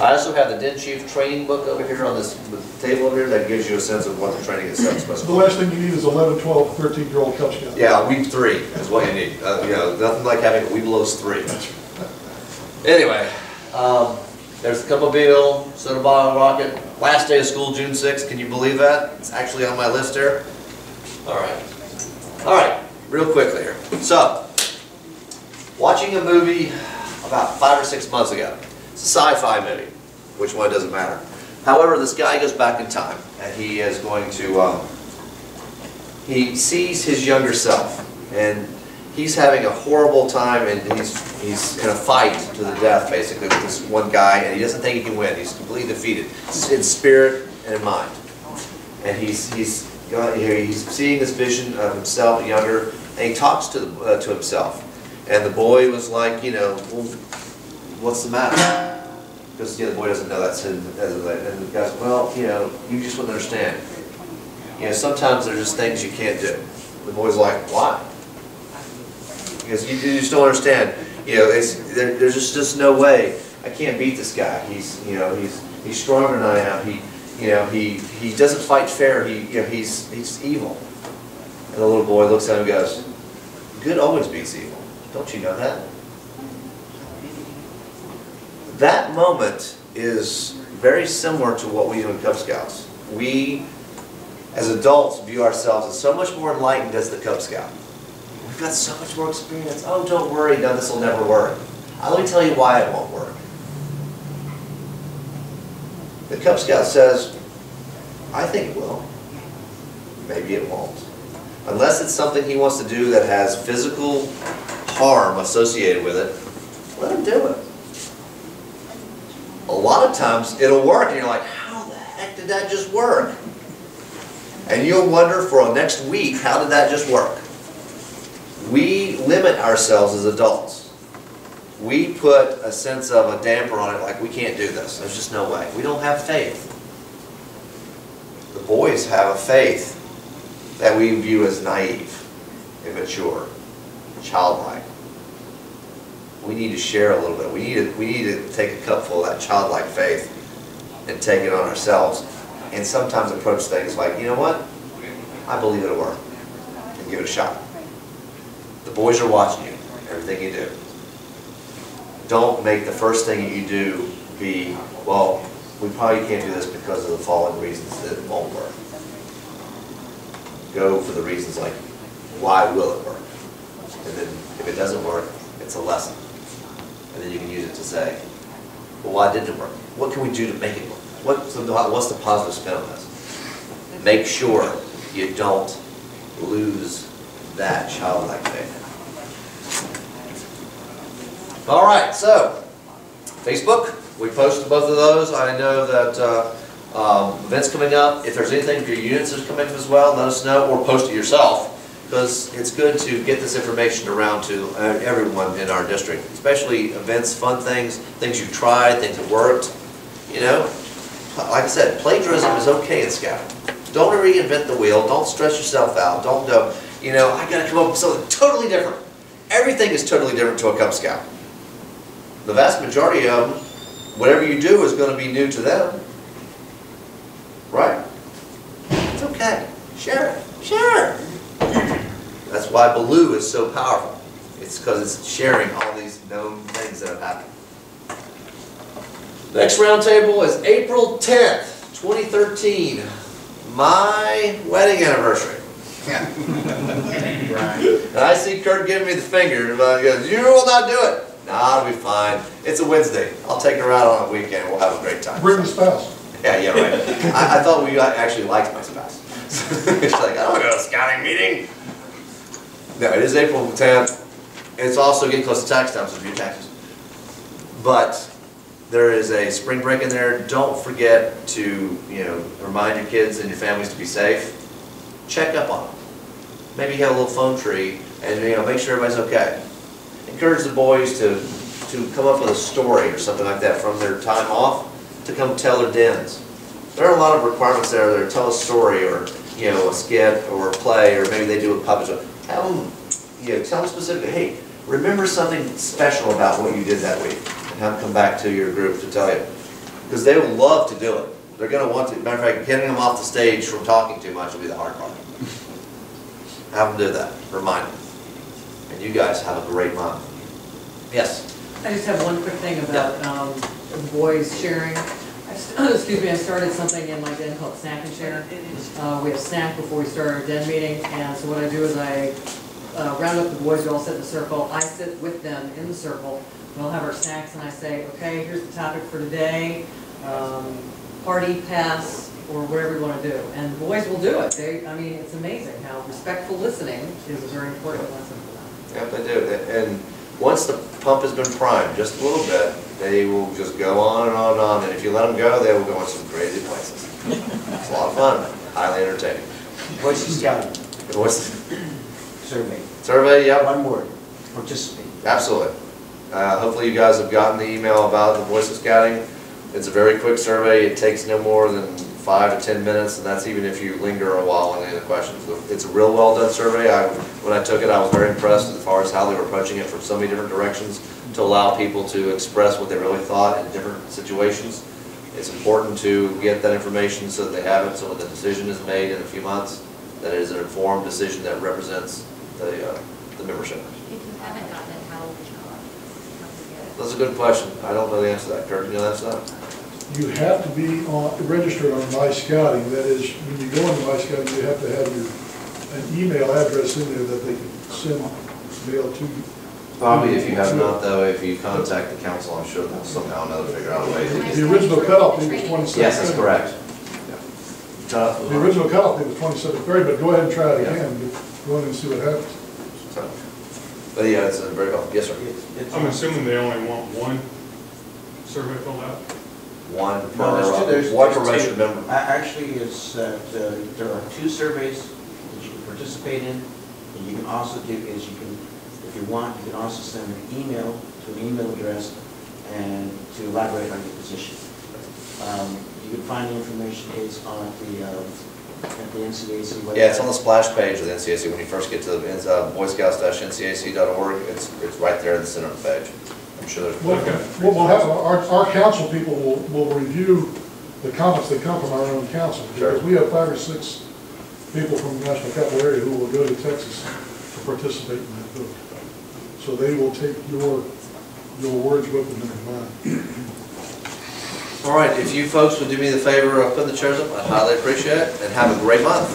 I also have the Den Chief training book over here on this table over here that gives you a sense of what the training is supposed to be. The last thing you need is 11, 12, 13-year-old Cub Scout. Yeah, week 3 is what you need. Nothing like having a Webelos 3. Anyway, there's the Cupmobile, Soda Bottle Rocket. Last day of school, June 6th. Can you believe that? It's actually on my list here. All right. Real quickly here. So, watching a movie about 5 or 6 months ago. It's a sci-fi movie. which one doesn't matter. However, this guy goes back in time, and he is going to, he sees his younger self, and he's having a horrible time, and he's in a fight to the death, basically, with this one guy, and he doesn't think he can win. He's completely defeated, in spirit and in mind. And he's seeing this vision of himself younger, and he talks to himself. And the boy was like, you know, well, what's the matter? Because the boy doesn't know that's him. And the guy says, well, you know, you just wouldn't understand. You know, sometimes there's just things you can't do. The boy's like, why? Because you just don't understand. You know, there's just no way. I can't beat this guy. He's stronger than I am. He doesn't fight fair. He's evil. And the little boy looks at him and goes, good always beats evil. Don't you know that? That moment is very similar to what we do in Cub Scouts. We, as adults, view ourselves as so much more enlightened as the Cub Scout. We've got so much more experience. Oh, don't worry, no, this will never work. Let me tell you why it won't work. The Cub Scout says, I think it will. Maybe it won't. Unless it's something he wants to do that has physical harm associated with it, let him do it. A lot of times it'll work and you're like, how the heck did that just work? And you'll wonder for the next week, how did that just work? We limit ourselves as adults. We put a sense of a damper on it, like we can't do this. There's just no way. We don't have faith. The boys have a faith that we view as naive, immature, childlike. We need to share a little bit. We need to take a cupful of that childlike faith and take it on ourselves. And sometimes approach things like, you know what? I believe it'll work. And give it a shot. The boys are watching you, everything you do. Don't make the first thing that you do be, well, we probably can't do this because of the following reasons that it won't work. Go for the reasons like, why will it work? And then if it doesn't work, it's a lesson. And then you can use it to say, well, why didn't it work? What can we do to make it work? What's the positive spin on this? Make sure you don't lose that childlike faith. All right, so Facebook, we posted both of those. I know that events coming up. If there's anything for your units that's coming up as well, let us know, or post it yourself, because it's good to get this information around to everyone in our district, especially events, fun things, things you've tried, things that worked. You know, like I said, plagiarism is okay in Scout. Don't reinvent the wheel. Don't stress yourself out. Don't go, you know, I got to come up with something totally different. Everything is totally different to a Cub Scout. The vast majority of them, whatever you do is going to be new to them. Right? It's okay. Share it. Share it. That's why Baloo is so powerful. It's because it's sharing all these known things that have happened. Next roundtable is April 10th, 2013. My wedding anniversary. And I see Kurt giving me the finger, and he goes, you will not do it. Nah, it'll be fine. It's a Wednesday. I'll take her out on a weekend. We'll have a great time. Bring the spouse. Yeah, right. I thought we actually liked my spouse. She's like, I don't want to go to a scouting meeting. No, it is April 10th. It's also getting close to tax time, so do your taxes. But there is a spring break in there. Don't forget to, you know, remind your kids and your families to be safe. Check up on them. Maybe have a little phone tree and, you know, make sure everybody's okay. Encourage the boys to come up with a story or something like that from their time off to come tell their dens. There are a lot of requirements there that are tell a story or, you know, a skit or a play, or maybe they do a puppet show. Tell them, you know, tell them specifically, hey, remember something special about what you did that week, and have them come back to your group to tell you. Because they will love to do it. They're going to want to. Matter of fact, getting them off the stage from talking too much will be the hard part. Have them do that. Remind them. And you guys have a great month. Yes? I just have one quick thing about the boys sharing. Excuse me, I started something in my den called Snack and Share. We have snack before we start our den meeting, and so what I do is I round up the boys, we all sit in a circle. I sit with them in the circle. We'll have our snacks, and I say, okay, here's the topic for today. party pass, or whatever you want to do. And boys will do it. I mean, it's amazing how respectful listening is a very important lesson for them. Yep, they do. And once the pump has been primed just a little bit, they will just go on and on and on. And if you let them go, they will go in some crazy places. It's a lot of fun, highly entertaining. Boy Scouting survey. Survey, yep. One word, participate. Absolutely. Hopefully you guys have gotten the email about the Voice of Scouting. It's a very quick survey. It takes no more than 5 to 10 minutes, and that's even if you linger a while on any of the questions. It's a real well done survey. When I took it, I was very impressed as far as how they were approaching it from so many different directions to allow people to express what they really thought in different situations. It's important to get that information so that they have it, so when the decision is made in a few months, that it is an informed decision that represents the membership. If you haven't gotten it, how would you get it? That's a good question. I don't know the answer to that. Kurt, do you know the answer to that? You have to be registered on My Scouting. That is, when you go into My Scouting, you have to have an email address in there that they can send mail to you. Bobby, if you have not though, if you contact the council, I'm sure they'll somehow or another figure out a way. The original cutoff date was 27th. Yes, that's correct. The original cutoff date was 27th February, but go ahead and try it again. Go in and see what happens. So, but yeah, it's a very helpful. Yes, sir. I'm assuming they only want one survey filled out? One No, there's per two. registered member. Actually, it's that there are 2 surveys that you can participate in, and you can also do is you can, if you want, you can also send an email to an email address and to elaborate on your position. You can find the information is on at the NCAC website. Yeah, it's on the splash page of the NCAC. When you first get to the Boy Scouts-ncac.org, it's right there in the center of the page. I'm sure there's. What we'll have, our council people will review the comments that come from our own council. Because we have 5 or 6 people from the National Capital Area who will go to Texas to participate in that vote. So they will take your words with them in mind. All right, if you folks would do me the favor of putting the chairs up, I'd highly appreciate it, and have a great month.